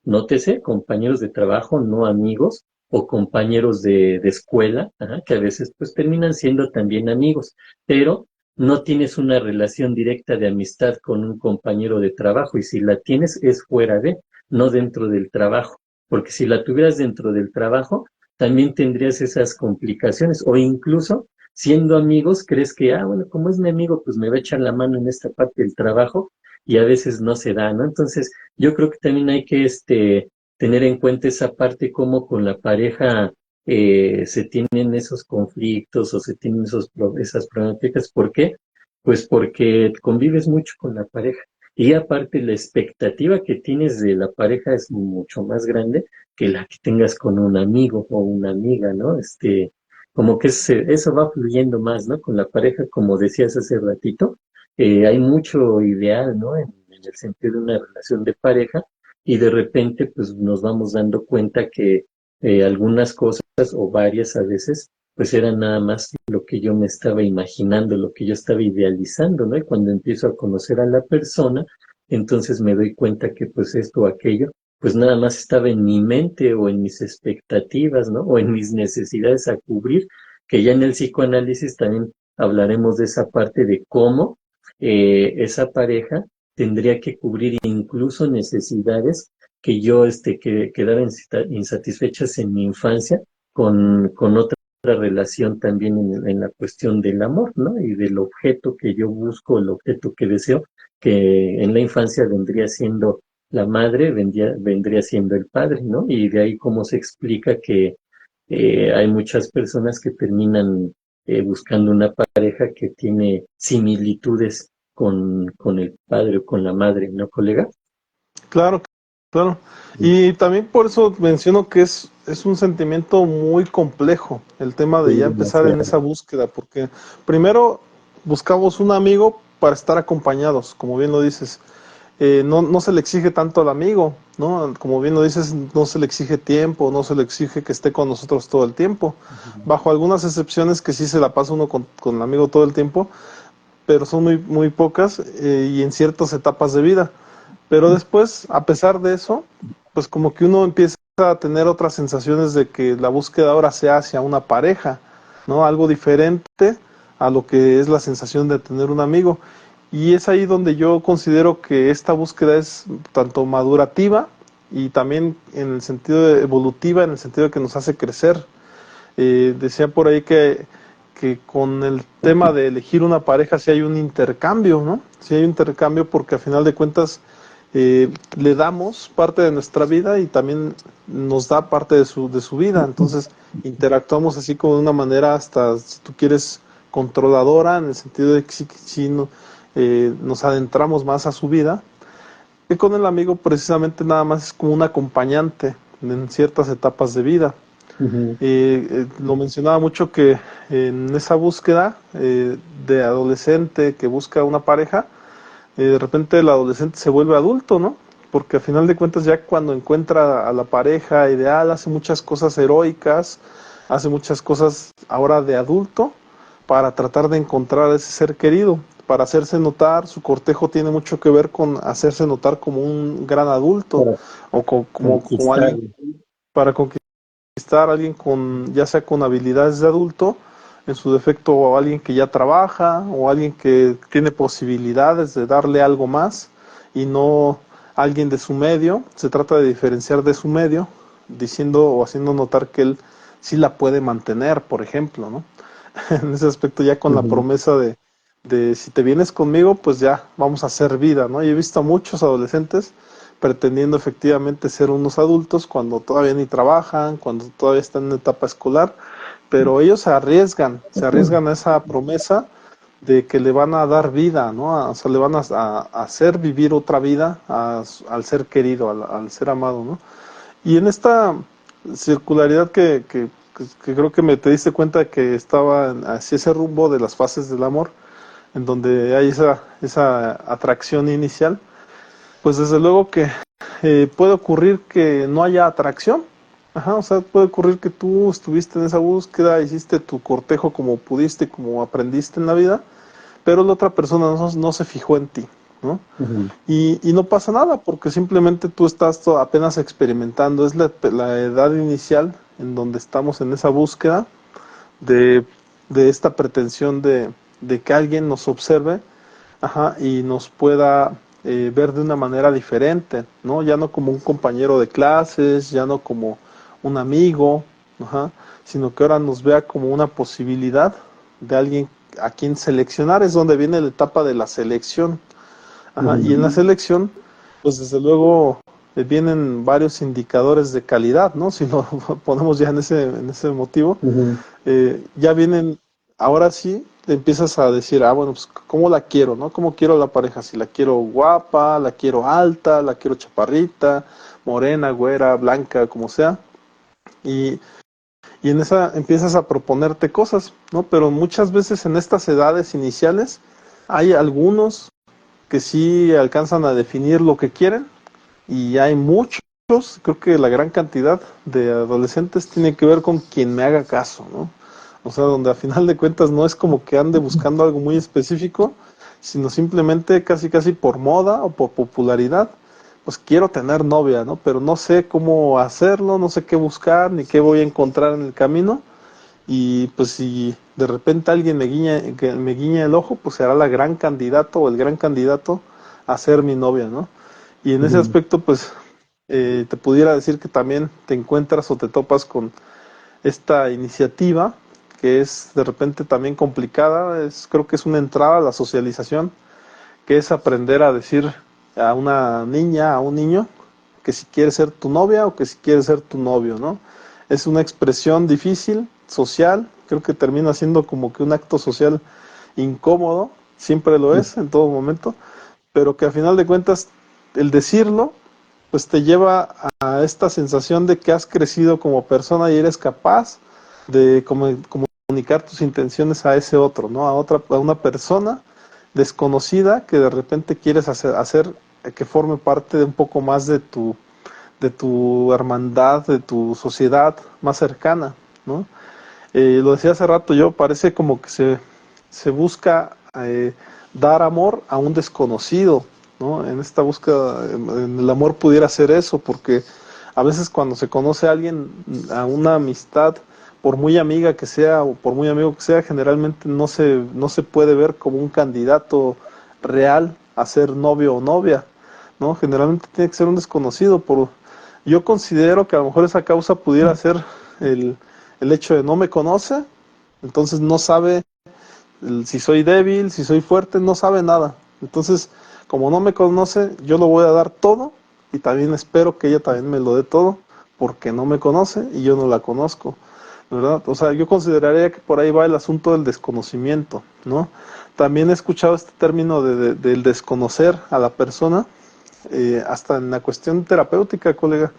nótese, compañeros de trabajo, no amigos, o compañeros de escuela, ajá, que a veces pues terminan siendo también amigos, pero no tienes una relación directa de amistad con un compañero de trabajo, y si la tienes es fuera de, no dentro del trabajo, porque si la tuvieras dentro del trabajo, también tendrías esas complicaciones, o incluso siendo amigos, crees que, bueno, como es mi amigo, pues me va a echar la mano en esta parte del trabajo, y a veces no se da, ¿no? Entonces, yo creo que también hay que tener en cuenta esa parte como con la pareja se tienen esos conflictos o se tienen esas problemáticas. ¿Por qué? Pues porque convives mucho con la pareja. Y aparte la expectativa que tienes de la pareja es mucho más grande que la que tengas con un amigo o una amiga, ¿no? Como que eso va fluyendo más, ¿no? Con la pareja, como decías hace ratito, hay mucho ideal, ¿no? En el sentido de una relación de pareja y de repente pues nos vamos dando cuenta que algunas cosas o varias a veces pues eran nada más lo que yo me estaba imaginando, lo que yo estaba idealizando, ¿no? Y cuando empiezo a conocer a la persona, entonces me doy cuenta que pues esto o aquello pues nada más estaba en mi mente o en mis expectativas, ¿no? O en mis necesidades a cubrir, que ya en el psicoanálisis también hablaremos de esa parte de cómo esa pareja tendría que cubrir incluso necesidades que yo que quedaban insatisfechas en mi infancia con otra relación también en la cuestión del amor, ¿no? Y del objeto que yo busco, el objeto que deseo, que en la infancia vendría siendo la madre, vendría siendo el padre, ¿no? Y de ahí cómo se explica que hay muchas personas que terminan buscando una pareja que tiene similitudes con el padre o con la madre, ¿no, colega? Claro, claro. Y también por eso menciono que es un sentimiento muy complejo el tema de Sí, ya empezar en esa demasiado. búsqueda, porque primero buscamos un amigo para estar acompañados, como bien lo dices. No se le exige tanto al amigo, ¿no? Como bien lo dices, no se le exige tiempo, no se le exige que esté con nosotros todo el tiempo. Ujú. Bajo algunas excepciones que sí se la pasa uno con el amigo todo el tiempo, pero son muy pocas y en ciertas etapas de vida. Pero después, a pesar de eso, pues como que uno empieza a tener otras sensaciones de que la búsqueda ahora sea hacia una pareja, ¿no? Algo diferente a lo que es la sensación de tener un amigo. Y es ahí donde yo considero que esta búsqueda es tanto madurativa y también en el sentido de evolutiva, en el sentido de que nos hace crecer. Decía por ahí que con el tema de elegir una pareja sí hay un intercambio, ¿no? Sí hay un intercambio porque al final de cuentas le damos parte de nuestra vida y también nos da parte de su vida. Entonces interactuamos así como de una manera hasta, si tú quieres, controladora, en el sentido de que sí nos adentramos más a su vida. Y con el amigo precisamente nada más es como un acompañante en ciertas etapas de vida. Ujú. Lo mencionaba mucho que en esa búsqueda de adolescente que busca una pareja, de repente el adolescente se vuelve adulto, ¿no? Porque al final de cuentas ya cuando encuentra a la pareja ideal hace muchas cosas heroicas, hace muchas cosas ahora de adulto para tratar de encontrar a ese ser querido, para hacerse notar. Su cortejo tiene mucho que ver con hacerse notar como un gran adulto Para o como alguien conquistarlo. para conquistar a alguien con, ya sea con habilidades de adulto, en su defecto, o alguien que ya trabaja, o alguien que tiene posibilidades de darle algo más, y no alguien de su medio. Se trata de diferenciar de su medio, diciendo o haciendo notar que él sí la puede mantener, por ejemplo, ¿no? En ese aspecto ya con la Ujú. promesa de si te vienes conmigo, pues ya vamos a hacer vida, ¿no? Y he visto a muchos adolescentes pretendiendo efectivamente ser unos adultos cuando todavía ni trabajan, cuando todavía están en etapa escolar, pero ellos se arriesgan a esa promesa de que le van a dar vida, ¿no? O sea, le van a hacer vivir otra vida al ser querido, al ser amado, ¿no? Y en esta circularidad que creo que te diste cuenta que estaba hacia ese rumbo de las fases del amor, en donde hay esa atracción inicial, pues desde luego que puede ocurrir que no haya atracción. Ajá, o sea, puede ocurrir que tú estuviste en esa búsqueda, hiciste tu cortejo como pudiste, como aprendiste en la vida, pero la otra persona no se fijó en ti, ¿no? Ujú. Y no pasa nada, porque simplemente tú estás apenas experimentando, es la edad inicial en donde estamos en esa búsqueda de, de esta pretensión de que alguien nos observe, ajá, y nos pueda ver de una manera diferente, ¿no? Ya no como un compañero de clases, ya no como un amigo, ajá, sino que ahora nos vea como una posibilidad de alguien a quien seleccionar. Es donde viene la etapa de la selección. Ajá, y en la selección, pues desde luego vienen varios indicadores de calidad, ¿no? Si lo ponemos ya en ese motivo, ya vienen, ahora sí, te empiezas a decir, ah, bueno, pues cómo la quiero, ¿no? ¿Cómo quiero la pareja? Si la quiero guapa, la quiero alta, la quiero chaparrita, morena, güera, blanca, como sea. Y, y en esa empiezas a proponerte cosas, ¿no? Pero muchas veces en estas edades iniciales hay algunos que sí alcanzan a definir lo que quieren y hay muchos, creo que la gran cantidad de adolescentes tiene que ver con quien me haga caso, ¿no? O sea, donde a final de cuentas no es como que ande buscando algo muy específico, sino simplemente casi casi por moda o por popularidad, pues quiero tener novia, ¿no? Pero no sé cómo hacerlo, no sé qué buscar, ni qué voy a encontrar en el camino. Y pues si de repente alguien que me guiña el ojo, pues será la gran candidato o el gran candidato a ser mi novia, ¿no? Y en ese aspecto, pues te pudiera decir que también te encuentras o te topas con esta iniciativa que es de repente también complicada, creo que es una entrada a la socialización, que es aprender a decir a una niña, a un niño, que si quiere ser tu novia o que si quiere ser tu novio, ¿no? Es una expresión difícil, social, creo que termina siendo como que un acto social incómodo, siempre lo es en todo momento, pero que a final de cuentas el decirlo pues te lleva a esta sensación de que has crecido como persona y eres capaz de comunicar tus intenciones a ese otro, ¿no? A una persona desconocida que de repente quieres hacer que forme parte de un poco más de tu hermandad, de tu sociedad más cercana, ¿no? Lo decía hace rato yo, parece como que se busca dar amor a un desconocido, ¿no? En esta búsqueda, en el amor pudiera ser eso, porque a veces cuando se conoce a alguien, a una amistad, por muy amiga que sea o por muy amigo que sea, generalmente no se puede ver como un candidato real a ser novio o novia, ¿no? Generalmente tiene que ser un desconocido. Yo considero que a lo mejor esa causa pudiera ser el, el hecho de no me conoce, entonces no sabe si soy débil, si soy fuerte, no sabe nada. Entonces, como no me conoce, yo lo voy a dar todo y también espero que ella también me lo dé todo porque no me conoce y yo no la conozco, ¿verdad? O sea, yo consideraría que por ahí va el asunto del desconocimiento, ¿no? También he escuchado este término del desconocer a la persona, hasta en la cuestión terapéutica, colega.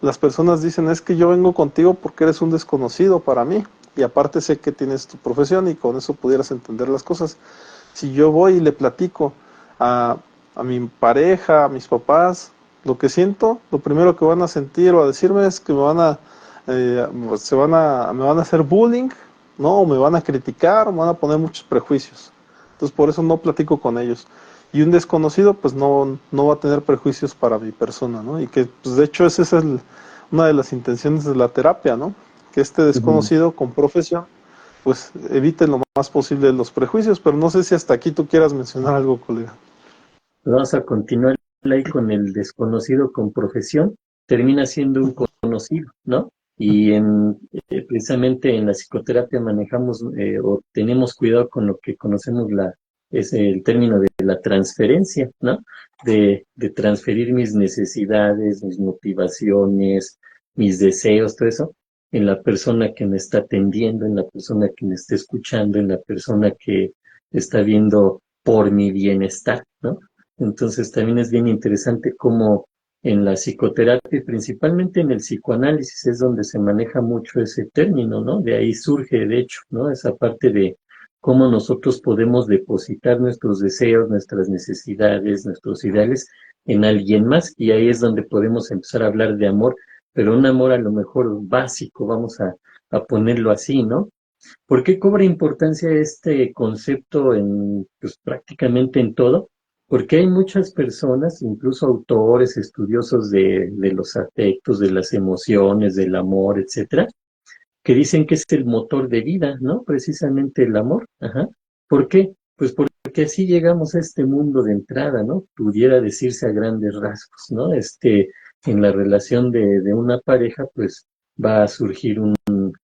Las personas dicen, es que yo vengo contigo porque eres un desconocido para mí y aparte sé que tienes tu profesión y con eso pudieras entender las cosas. Si yo voy y le platico a mi pareja, a mis papás, lo que siento, lo primero que van a sentir o a decirme es que me van a hacer bullying, ¿no? O me van a criticar, o me van a poner muchos prejuicios. Entonces por eso no platico con ellos. Y un desconocido pues no va a tener prejuicios para mi persona, ¿no? Y que pues de hecho esa es una de las intenciones de la terapia, ¿no? Que este desconocido con profesión pues evite lo más posible los prejuicios, pero no sé si hasta aquí tú quieras mencionar algo, colega. Vamos a continuar ahí con el desconocido con profesión, termina siendo un conocido, ¿no? Y precisamente en la psicoterapia manejamos o tenemos cuidado con lo que conocemos es el término de la transferencia, ¿no? De transferir mis necesidades, mis motivaciones, mis deseos, todo eso, en la persona que me está atendiendo, en la persona que me está escuchando, en la persona que está viendo por mi bienestar, ¿no? Entonces también es bien interesante cómo en la psicoterapia, principalmente en el psicoanálisis, es donde se maneja mucho ese término, ¿no? De ahí surge, de hecho, ¿no? Esa parte de cómo nosotros podemos depositar nuestros deseos, nuestras necesidades, nuestros ideales en alguien más, y ahí es donde podemos empezar a hablar de amor, pero un amor a lo mejor básico, vamos a ponerlo así, ¿no? ¿Por qué cobra importancia este concepto en, pues, prácticamente en todo? Porque hay muchas personas, incluso autores, estudiosos de los afectos, de las emociones, del amor, etcétera, que dicen que es el motor de vida, ¿no? Precisamente el amor. Ajá. ¿Por qué? Pues porque así llegamos a este mundo de entrada, ¿no? Pudiera decirse a grandes rasgos, ¿no? En la relación de una pareja, pues va a surgir un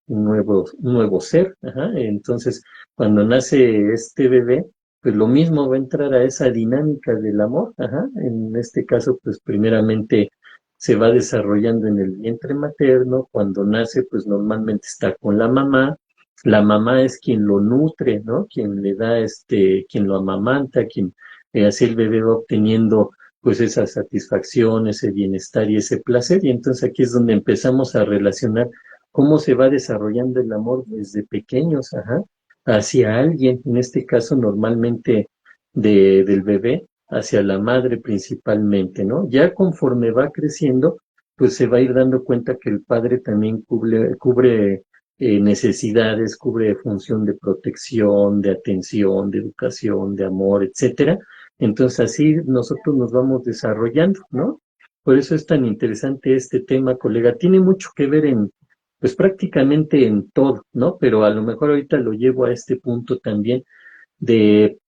nuevo ser. Ajá. Entonces, cuando nace este bebé, pues lo mismo va a entrar a esa dinámica del amor, ajá. En este caso, pues primeramente se va desarrollando en el vientre materno, cuando nace, pues normalmente está con la mamá es quien lo nutre, ¿no? Quien le da quien lo amamanta, quien así el bebé va obteniendo pues esa satisfacción, ese bienestar y ese placer, y entonces aquí es donde empezamos a relacionar cómo se va desarrollando el amor desde pequeños, ajá, hacia alguien, en este caso normalmente del bebé, hacia la madre principalmente, ¿no? Ya conforme va creciendo, pues se va a ir dando cuenta que el padre también cubre necesidades, cubre función de protección, de atención, de educación, de amor, etcétera. Entonces así nosotros nos vamos desarrollando, ¿no? Por eso es tan interesante este tema, colega. Tiene mucho que ver pues prácticamente en todo, ¿no? Pero a lo mejor ahorita lo llevo a este punto también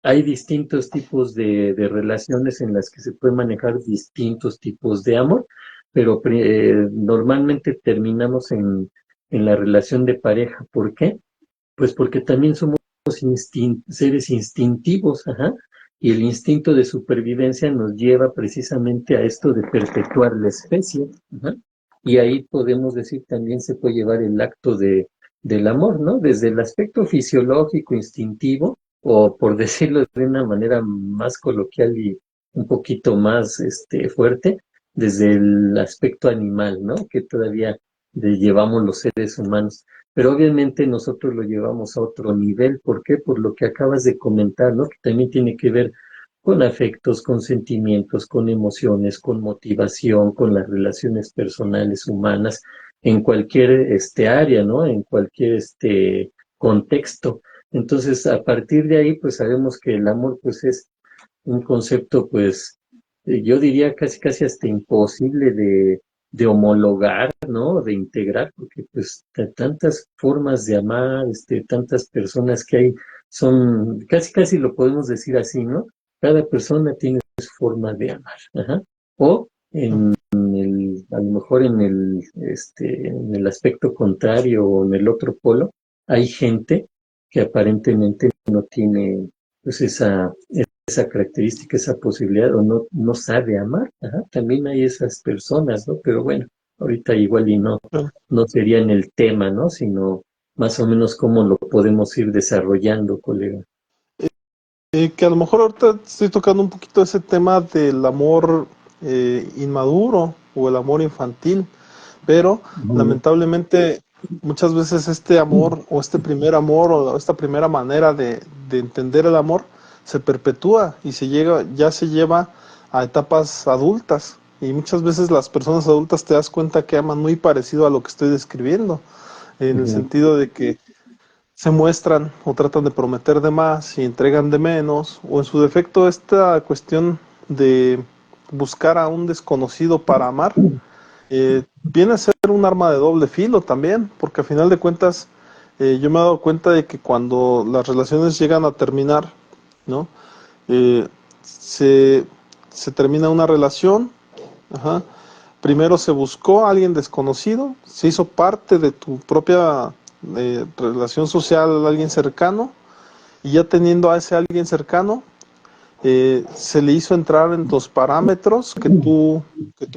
hay distintos tipos de relaciones en las que se puede manejar distintos tipos de amor, pero normalmente terminamos en la relación de pareja. ¿Por qué? Pues porque también somos seres instintivos, ajá, y el instinto de supervivencia nos lleva precisamente a esto de perpetuar la especie, ajá, y ahí podemos decir también se puede llevar el acto del amor, ¿no? Desde el aspecto fisiológico, instintivo, o por decirlo de una manera más coloquial y un poquito más fuerte, desde el aspecto animal, ¿no? Que todavía llevamos los seres humanos. Pero obviamente nosotros lo llevamos a otro nivel. ¿Por qué? Por lo que acabas de comentar, ¿no? Que también tiene que ver con afectos, con sentimientos, con emociones, con motivación, con las relaciones personales humanas, en cualquier área, ¿no? En cualquier contexto. Entonces, a partir de ahí, pues sabemos que el amor, pues es un concepto, pues, yo diría casi, casi hasta imposible de homologar, ¿no? De integrar, porque pues tantas formas de amar, tantas personas que hay, son, casi, casi lo podemos decir así, ¿no? Cada persona tiene su forma de amar, ajá. O a lo mejor en el aspecto contrario o en el otro polo, hay gente que aparentemente no tiene pues esa característica, esa posibilidad, o no sabe amar. Ajá, también hay esas personas, ¿no? Pero bueno, ahorita igual y no sería en el tema, ¿no? Sino más o menos cómo lo podemos ir desarrollando, colega. Que a lo mejor ahorita estoy tocando un poquito ese tema del amor inmaduro o el amor infantil, pero lamentablemente muchas veces este amor o este primer amor o esta primera manera de entender el amor se perpetúa y ya se lleva a etapas adultas, y muchas veces las personas adultas te das cuenta que aman muy parecido a lo que estoy describiendo, en el sentido de que se muestran o tratan de prometer de más y entregan de menos, o en su defecto esta cuestión de buscar a un desconocido para amar, viene a ser un arma de doble filo también, porque a final de cuentas yo me he dado cuenta de que cuando las relaciones llegan a terminar, ¿no? Eh, se, se termina una relación, ajá, primero se buscó a alguien desconocido, se hizo parte de tu propia relación social, alguien cercano, y ya teniendo a ese alguien cercano, se le hizo entrar en los parámetros que tú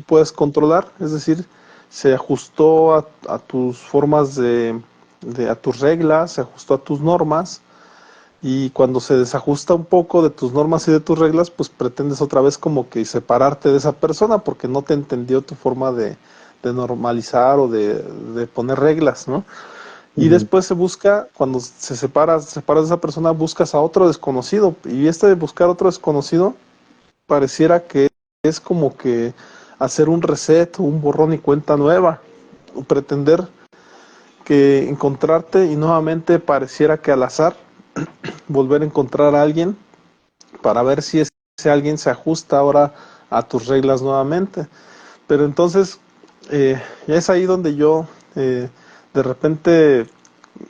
puedes controlar, es decir, se ajustó a tus formas a tus reglas, se ajustó a tus normas, y cuando se desajusta un poco de tus normas y de tus reglas, pues pretendes otra vez como que separarte de esa persona porque no te entendió tu forma de normalizar o de poner reglas, ¿no? Y después se busca, cuando separas de esa persona, buscas a otro desconocido. Y este de buscar otro desconocido pareciera que es como que hacer un reset, un borrón y cuenta nueva. O pretender que encontrarte y nuevamente pareciera que al azar volver a encontrar a alguien para ver si ese alguien se ajusta ahora a tus reglas nuevamente. Pero entonces ya es ahí donde yo de repente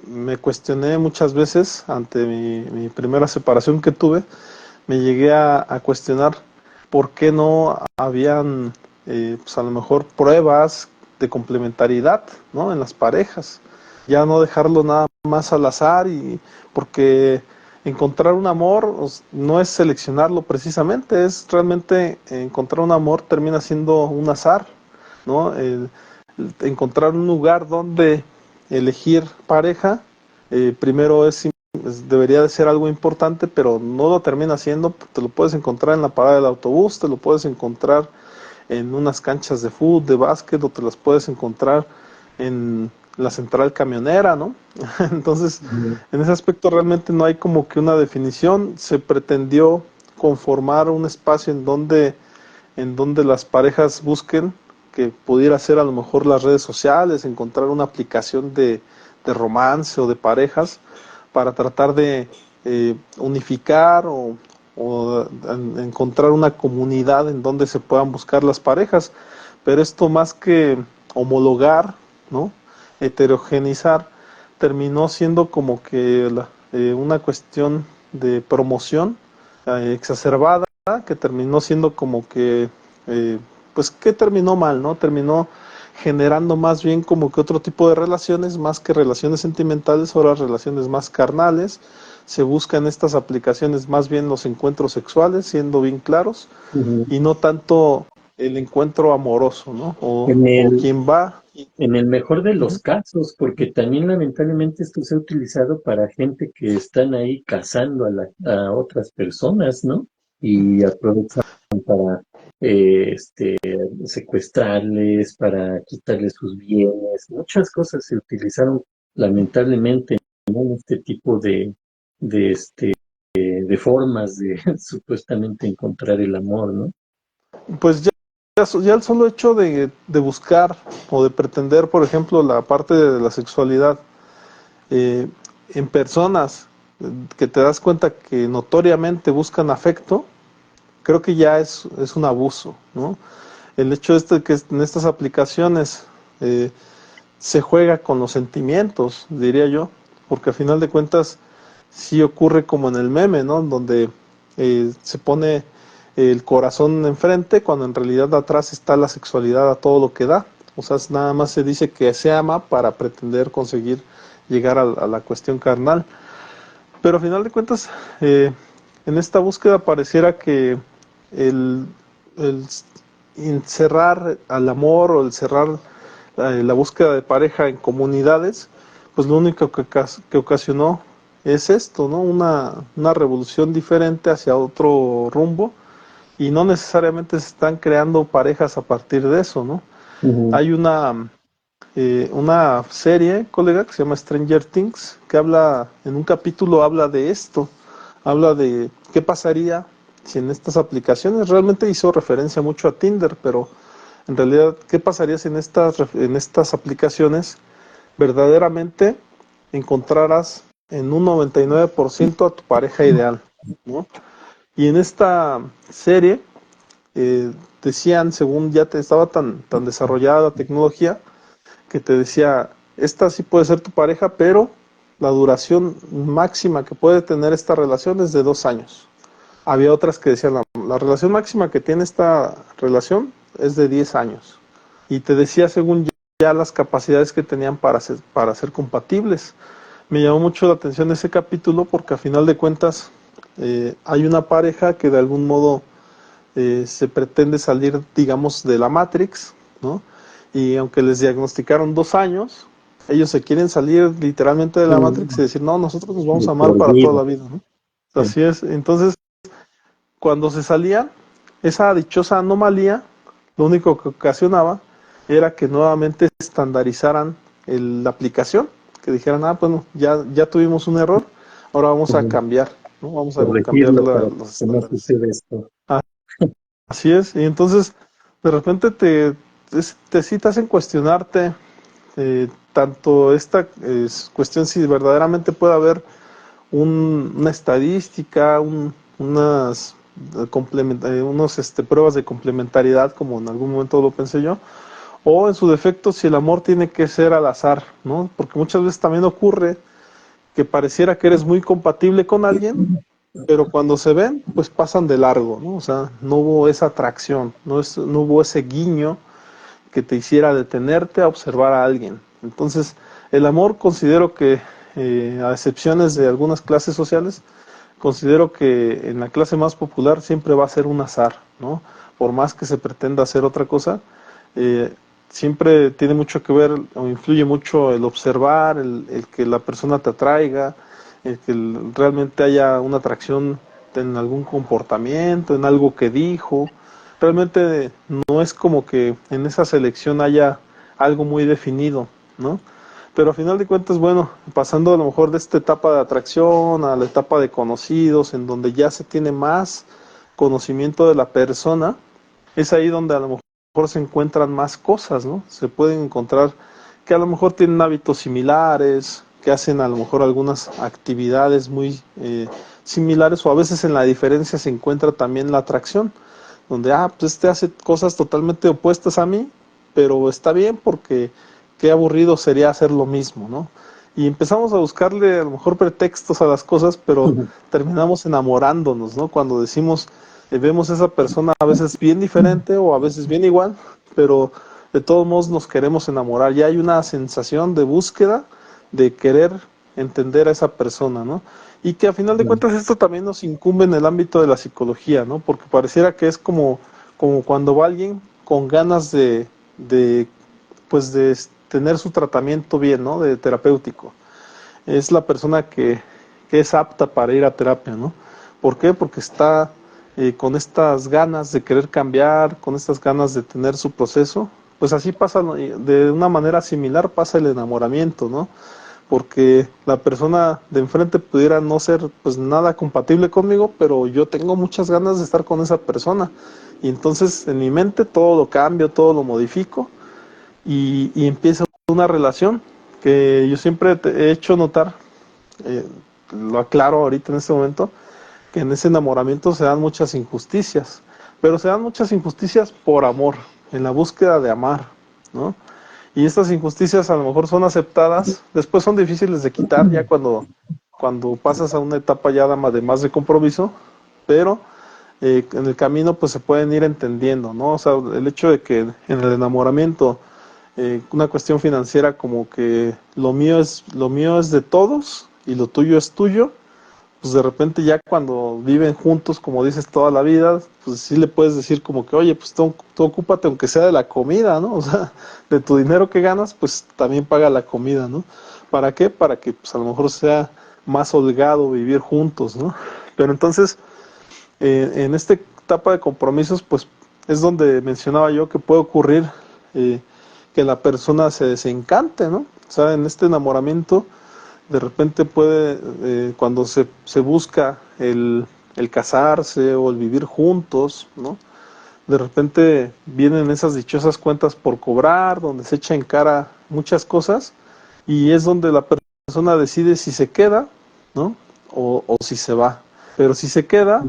me cuestioné muchas veces ante mi primera separación que tuve, me llegué a cuestionar por qué no habían pues a lo mejor pruebas de complementariedad, ¿no? En las parejas, ya no dejarlo nada más al azar, y porque encontrar un amor no es seleccionarlo precisamente, es realmente encontrar un amor termina siendo un azar, ¿no? Encontrar un lugar donde elegir pareja, primero debería de ser algo importante, pero no lo termina siendo, te lo puedes encontrar en la parada del autobús, te lo puedes encontrar en unas canchas de fútbol, de básquet, o te las puedes encontrar en la central camionera, ¿no? Entonces, en ese aspecto realmente no hay como que una definición, se pretendió conformar un espacio en donde las parejas busquen, que pudiera ser a lo mejor las redes sociales, encontrar una aplicación de romance o de parejas para tratar de unificar o encontrar una comunidad en donde se puedan buscar las parejas. Pero esto más que homologar, ¿no? Heterogenizar, terminó siendo como que una cuestión de promoción exacerbada, que terminó siendo como que, pues que terminó mal, ¿no? Terminó generando más bien como que otro tipo de relaciones, más que relaciones sentimentales, ahora relaciones más carnales. Se buscan estas aplicaciones más bien los encuentros sexuales, siendo bien claros, Ujú. y no tanto el encuentro amoroso, ¿no? En O el, quien va. en el mejor de Uh los -huh. casos, porque también lamentablemente esto se ha utilizado para gente que están ahí cazando a otras personas, ¿no? Y aprovechan para secuestrarles, para quitarles sus bienes. Muchas cosas se utilizaron lamentablemente, ¿no? En este tipo de, este, de formas de supuestamente encontrar el amor, ¿no? Pues ya el solo hecho de buscar o de pretender, por ejemplo, la parte de la sexualidad eh, en personas que te das cuenta que notoriamente buscan afecto, creo que ya es un abuso, ¿no? El hecho este que en estas aplicaciones se juega con los sentimientos, diría yo, porque a final de cuentas sí ocurre como en el meme, ¿no? Donde se pone el corazón enfrente cuando en realidad atrás está la sexualidad a todo lo que da. O sea, nada más se dice que se ama para pretender conseguir llegar a la cuestión carnal. Pero a final de cuentas, en esta búsqueda pareciera que el, el encerrar al amor o el cerrar la búsqueda de pareja en comunidades, pues lo único que ocasionó es esto, ¿no? Una revolución diferente hacia otro rumbo, y no necesariamente se están creando parejas a partir de eso, ¿no? Ujú. Hay una serie, colega, que se llama Stranger Things, que en un capítulo habla de esto, habla de qué pasaría si en estas aplicaciones, realmente hizo referencia mucho a Tinder, pero en realidad, ¿qué pasaría si en estas aplicaciones verdaderamente encontraras en un 99% a tu pareja ideal, ¿no? Y en esta serie eh, decían, según ya estaba tan desarrollada la tecnología, que te decía, esta sí puede ser tu pareja, pero la duración máxima que puede tener esta relación es de 2 años. Había otras que decían, la relación máxima que tiene esta relación es de 10 años. Y te decía, según ya las capacidades que tenían para ser compatibles. Me llamó mucho la atención ese capítulo porque a final de cuentas hay una pareja que de algún modo se pretende salir, digamos, de la Matrix, ¿no? Y aunque les diagnosticaron 2 años, ellos se quieren salir literalmente de la Matrix y decir, no, nosotros nos vamos De a amar por para toda vida. la vida, ¿no? Sí. Así es. Entonces, cuando se salían, esa dichosa anomalía, lo único que ocasionaba era que nuevamente estandarizaran la aplicación, que dijeran, bueno, ya tuvimos un error, ahora vamos a Ujú. cambiar, ¿no? Vamos a cambiar Corregirlo para los que no estándares. suceda esto. Así es, y entonces de repente sí te hacen cuestionarte tanto esta cuestión si verdaderamente puede haber una estadística, unos pruebas de complementariedad, como en algún momento lo pensé yo, o en su defecto si el amor tiene que ser al azar, ¿no? Porque muchas veces también ocurre que pareciera que eres muy compatible con alguien, pero cuando se ven, pues pasan de largo, ¿no? O sea, no hubo esa atracción, no hubo ese guiño que te hiciera detenerte a observar a alguien. Entonces, el amor considero que, a excepciones de algunas clases sociales, considero que en la clase más popular siempre va a ser un azar, ¿no? Por más que se pretenda hacer otra cosa, eh, siempre tiene mucho que ver o influye mucho el observar, el que la persona te atraiga, el que realmente haya una atracción en algún comportamiento, en algo que dijo. Realmente no es como que en esa selección haya algo muy definido, ¿no? Pero a final de cuentas, bueno, pasando a lo mejor de esta etapa de atracción a la etapa de conocidos, en donde ya se tiene más conocimiento de la persona, es ahí donde a lo mejor se encuentran más cosas, ¿no? Se pueden encontrar que a lo mejor tienen hábitos similares, que hacen a lo mejor algunas actividades muy similares, o a veces en la diferencia se encuentra también la atracción, donde, pues este hace cosas totalmente opuestas a mí, pero está bien porque qué aburrido sería hacer lo mismo, ¿no? Y empezamos a buscarle a lo mejor pretextos a las cosas, pero terminamos enamorándonos, ¿no? Cuando decimos, vemos a esa persona a veces bien diferente o a veces bien igual, pero de todos modos nos queremos enamorar. Ya hay una sensación de búsqueda, de querer entender a esa persona, ¿no? Y que a final de cuentas esto también nos incumbe en el ámbito de la psicología, ¿no? Porque pareciera que es como cuando va alguien con ganas de pues de tener su tratamiento bien, ¿no? De terapéutico. Es la persona que es apta para ir a terapia, ¿no? ¿Por qué? Porque está con estas ganas de querer cambiar, con estas ganas de tener su proceso. Pues así pasa, de una manera similar pasa el enamoramiento, ¿no? Porque la persona de enfrente pudiera no ser pues nada compatible conmigo, pero yo tengo muchas ganas de estar con esa persona. Y entonces en mi mente todo lo cambio, todo lo modifico y empieza una relación que yo siempre te he hecho notar, eh, lo aclaro ahorita en este momento, que en ese enamoramiento se dan muchas injusticias, pero se dan muchas injusticias por amor, en la búsqueda de amar, ¿no? Y estas injusticias a lo mejor son aceptadas, después son difíciles de quitar ya cuando pasas a una etapa ya de más de compromiso, pero en el camino pues se pueden ir entendiendo, ¿no? O sea, el hecho de que en el enamoramiento una cuestión financiera como que lo mío es de todos y lo tuyo es tuyo, pues de repente ya cuando viven juntos, como dices, toda la vida, pues sí le puedes decir como que, oye, pues tú ocúpate aunque sea de la comida, ¿no? O sea, de tu dinero que ganas, pues también paga la comida, ¿no? ¿Para qué? Para que pues a lo mejor sea más holgado vivir juntos, ¿no? Pero entonces, en esta etapa de compromisos, pues es donde mencionaba yo que puede ocurrir eh, que la persona se desencante, ¿no? O sea, en este enamoramiento, de repente puede, cuando se busca el casarse o el vivir juntos, ¿no? De repente vienen esas dichosas cuentas por cobrar, donde se echa en cara muchas cosas, y es donde la persona decide si se queda, ¿no? O si se va. Pero si se queda,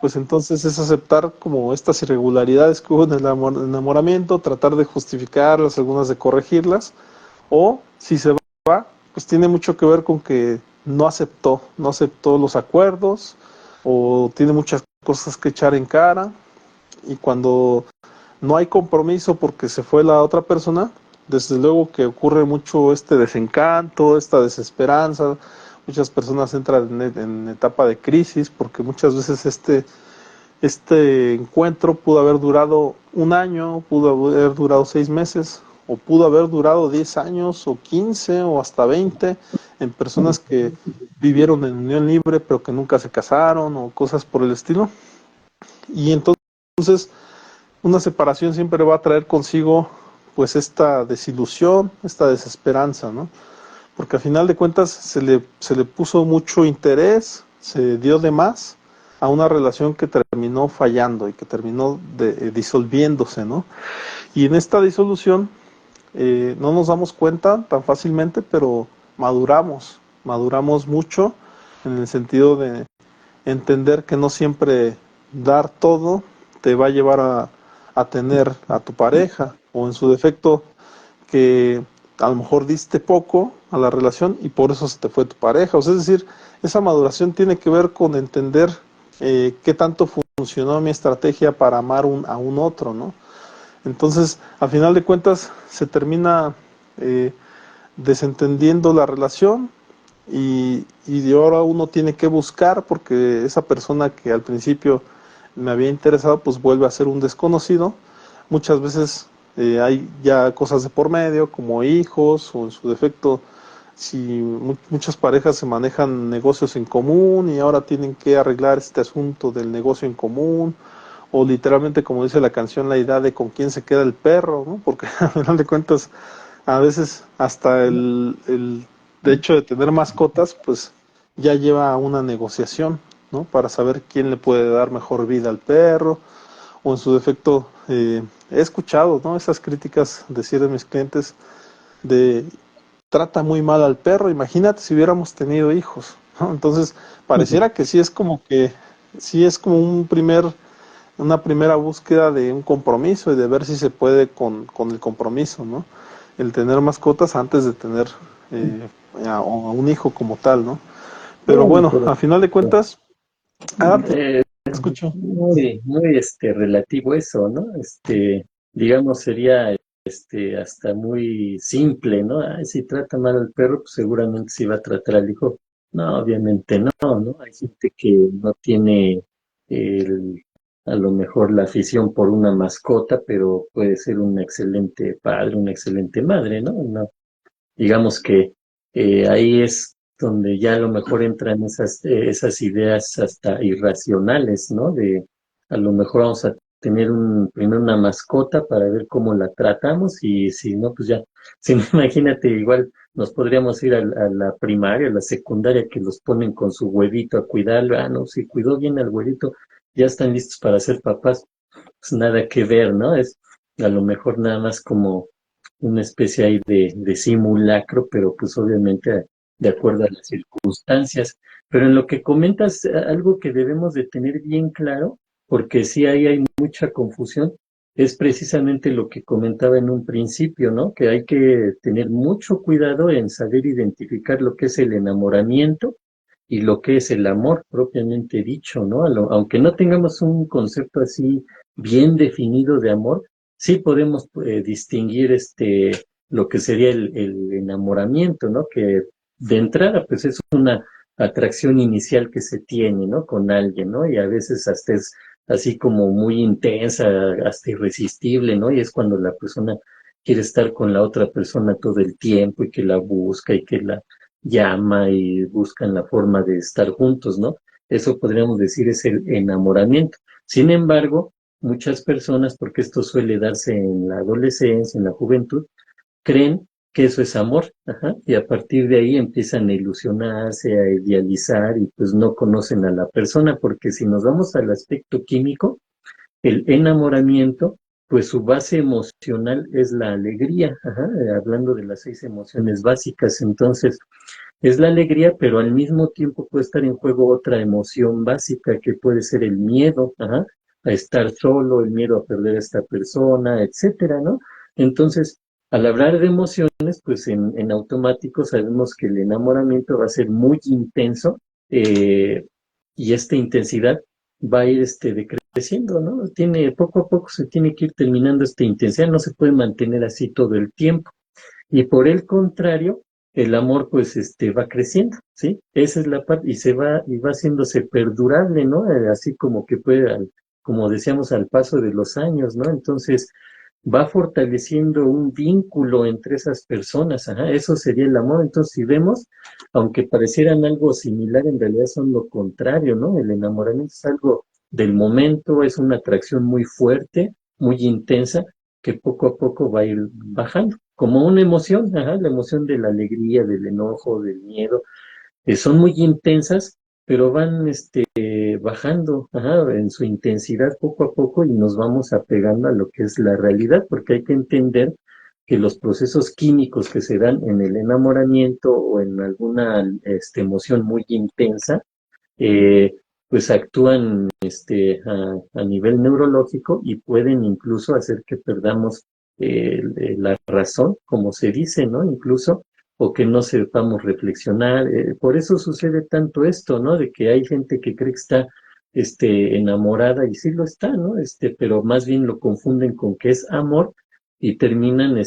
pues entonces es aceptar como estas irregularidades que hubo en el enamoramiento, tratar de justificarlas, algunas de corregirlas, o si se va, pues tiene mucho que ver con que no aceptó los acuerdos, o tiene muchas cosas que echar en cara, y cuando no hay compromiso porque se fue la otra persona, desde luego que ocurre mucho este desencanto, esta desesperanza, muchas personas entran en etapa de crisis porque muchas veces este encuentro pudo haber durado un año, pudo haber durado 6 meses, o pudo haber durado 10 años, o 15, o hasta 20, en personas que vivieron en unión libre, pero que nunca se casaron, o cosas por el estilo. Y entonces, una separación siempre va a traer consigo, pues, esta desilusión, esta desesperanza, ¿no? Porque al final de cuentas se le puso mucho interés, se dio de más a una relación que terminó fallando y que terminó disolviéndose, ¿no? Y en esta disolución no nos damos cuenta tan fácilmente, pero maduramos mucho en el sentido de entender que no siempre dar todo te va a llevar a tener a tu pareja, o en su defecto que a lo mejor diste poco a la relación y por eso se te fue tu pareja. O sea, es decir, esa maduración tiene que ver con entender qué tanto funcionó mi estrategia para amar a un otro, ¿no? Entonces, al final de cuentas, se termina eh, desentendiendo la relación, y de ahora uno tiene que buscar porque esa persona que al principio me había interesado pues vuelve a ser un desconocido. Muchas veces hay ya cosas de por medio como hijos o en su defecto si muchas parejas se manejan negocios en común y ahora tienen que arreglar este asunto del negocio en común o literalmente como dice la canción la idea de con quién se queda el perro, ¿no? Porque al final de cuentas a veces hasta el de hecho de tener mascotas, pues ya lleva una negociación, ¿no? Para saber quién le puede dar mejor vida al perro, o en su defecto, he escuchado, ¿no? Esas críticas decir de mis clientes de trata muy mal al perro, imagínate si hubiéramos tenido hijos, ¿no? Entonces, pareciera que sí es como una primera búsqueda de un compromiso y de ver si se puede con el compromiso, ¿no? El tener mascotas antes de tener a un hijo como tal, ¿no? Pero Bueno, bueno, a final de cuentas, te eh, escucho. muy relativo eso, ¿no? Digamos, sería hasta muy simple, ¿no? Ay, si trata mal al perro, pues seguramente sí va a tratar al hijo. No, obviamente no, ¿no? Hay gente que no tiene el, a lo mejor la afición por una mascota, pero puede ser un excelente padre, una excelente madre, ¿no? Digamos que ahí es donde ya a lo mejor entran esas ideas hasta irracionales, ¿no? De a lo mejor vamos a tener primero una mascota para ver cómo la tratamos y si no, pues ya, si no, imagínate, igual nos podríamos ir a la primaria, a la secundaria, que los ponen con su huevito a cuidarlo. Ah, no, si cuidó bien al huevito, ya están listos para ser papás. Pues nada que ver, ¿no? Es a lo mejor nada más como una especie ahí de simulacro, pero pues obviamente de acuerdo a las circunstancias. Pero en lo que comentas, algo que debemos de tener bien claro, porque sí ahí hay mucha confusión, es precisamente lo que comentaba en un principio, ¿no? Que hay que tener mucho cuidado en saber identificar lo que es el enamoramiento y lo que es el amor propiamente dicho, ¿no? Aunque no tengamos un concepto así bien definido de amor, sí podemos distinguir lo que sería el enamoramiento, ¿no? Que de entrada, pues es una atracción inicial que se tiene, ¿no? Con alguien, ¿no? Y a veces hasta es así como muy intensa, hasta irresistible, ¿no? Y es cuando la persona quiere estar con la otra persona todo el tiempo y que la busca y que la llama y buscan la forma de estar juntos, ¿no? Eso podríamos decir es el enamoramiento. Sin embargo, muchas personas, porque esto suele darse en la adolescencia, en la juventud, creen que eso es amor, ajá, y a partir de ahí empiezan a ilusionarse, a idealizar y pues no conocen a la persona, porque si nos vamos al aspecto químico, el enamoramiento, pues su base emocional es la alegría, ajá, hablando de las 6 emociones básicas, entonces es la alegría, pero al mismo tiempo puede estar en juego otra emoción básica que puede ser el miedo, ajá, a estar solo, el miedo a perder a esta persona, etcétera, ¿no? Entonces, al hablar de emociones, pues en automático sabemos que el enamoramiento va a ser muy intenso y esta intensidad va a ir decreciendo, ¿no? Poco a poco se tiene que ir terminando esta intensidad, no se puede mantener así todo el tiempo. Y por el contrario, el amor pues va creciendo, ¿sí? Esa es la parte, y va haciéndose perdurable, ¿no? Así como que como decíamos, al paso de los años, ¿no? Entonces va fortaleciendo un vínculo entre esas personas, ajá, eso sería el amor. Entonces, si vemos, aunque parecieran algo similar, en realidad son lo contrario, ¿no? El enamoramiento es algo del momento, es una atracción muy fuerte, muy intensa, que poco a poco va a ir bajando, como una emoción, ajá, la emoción de la alegría, del enojo, del miedo, son muy intensas, pero van bajando, ajá, en su intensidad poco a poco y nos vamos apegando a lo que es la realidad, porque hay que entender que los procesos químicos que se dan en el enamoramiento o en alguna emoción muy intensa, eh, pues actúan a nivel neurológico y pueden incluso hacer que perdamos la razón, como se dice, ¿no? Incluso, o que no sepamos reflexionar. Por eso sucede tanto esto, ¿no? De que hay gente que cree que está enamorada y sí lo está, ¿no? Pero más bien lo confunden con que es amor y terminan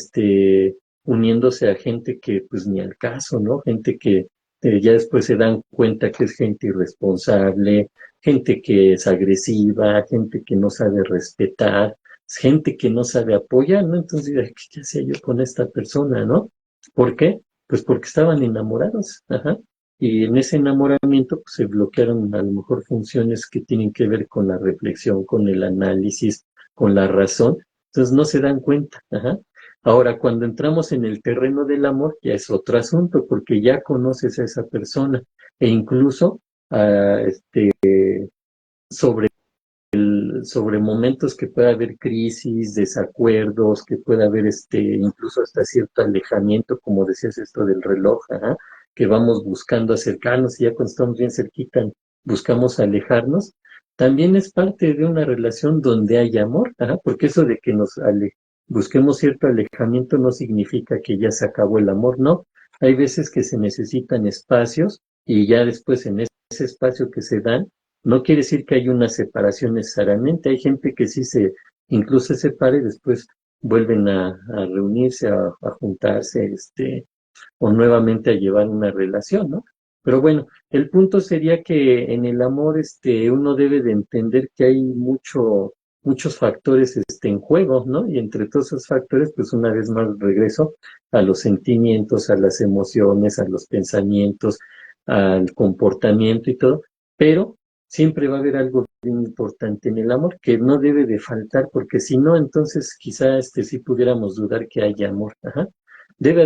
uniéndose a gente que pues ni al caso, ¿no? Gente que Ya después se dan cuenta que es gente irresponsable, gente que es agresiva, gente que no sabe respetar, gente que no sabe apoyar, ¿no? Entonces, ay, ¿qué hacía yo con esta persona, no? ¿Por qué? Pues porque estaban enamorados, ajá. Y en ese enamoramiento pues, se bloquearon a lo mejor funciones que tienen que ver con la reflexión, con el análisis, con la razón. Entonces no se dan cuenta, ajá. Ahora, cuando entramos en el terreno del amor, ya es otro asunto, porque ya conoces a esa persona e incluso sobre sobre momentos que pueda haber crisis, desacuerdos, que pueda haber incluso hasta cierto alejamiento, como decías esto del reloj, ajá, que vamos buscando acercarnos y ya cuando estamos bien cerquita buscamos alejarnos, también es parte de una relación donde hay amor, ajá, porque eso de que busquemos cierto alejamiento no significa que ya se acabó el amor, no. Hay veces que se necesitan espacios y ya después en ese espacio que se dan, no quiere decir que hay una separación necesariamente. Hay gente que sí incluso se separa y después vuelven a reunirse, a juntarse, o nuevamente a llevar una relación, ¿no? Pero bueno, el punto sería que en el amor, uno debe de entender que hay muchos factores, en juego, ¿no? Y entre todos esos factores, pues una vez más regreso a los sentimientos, a las emociones, a los pensamientos, al comportamiento y todo, pero siempre va a haber algo bien importante en el amor que no debe de faltar, porque si no, entonces quizá sí pudiéramos dudar que haya amor. Ajá. Debe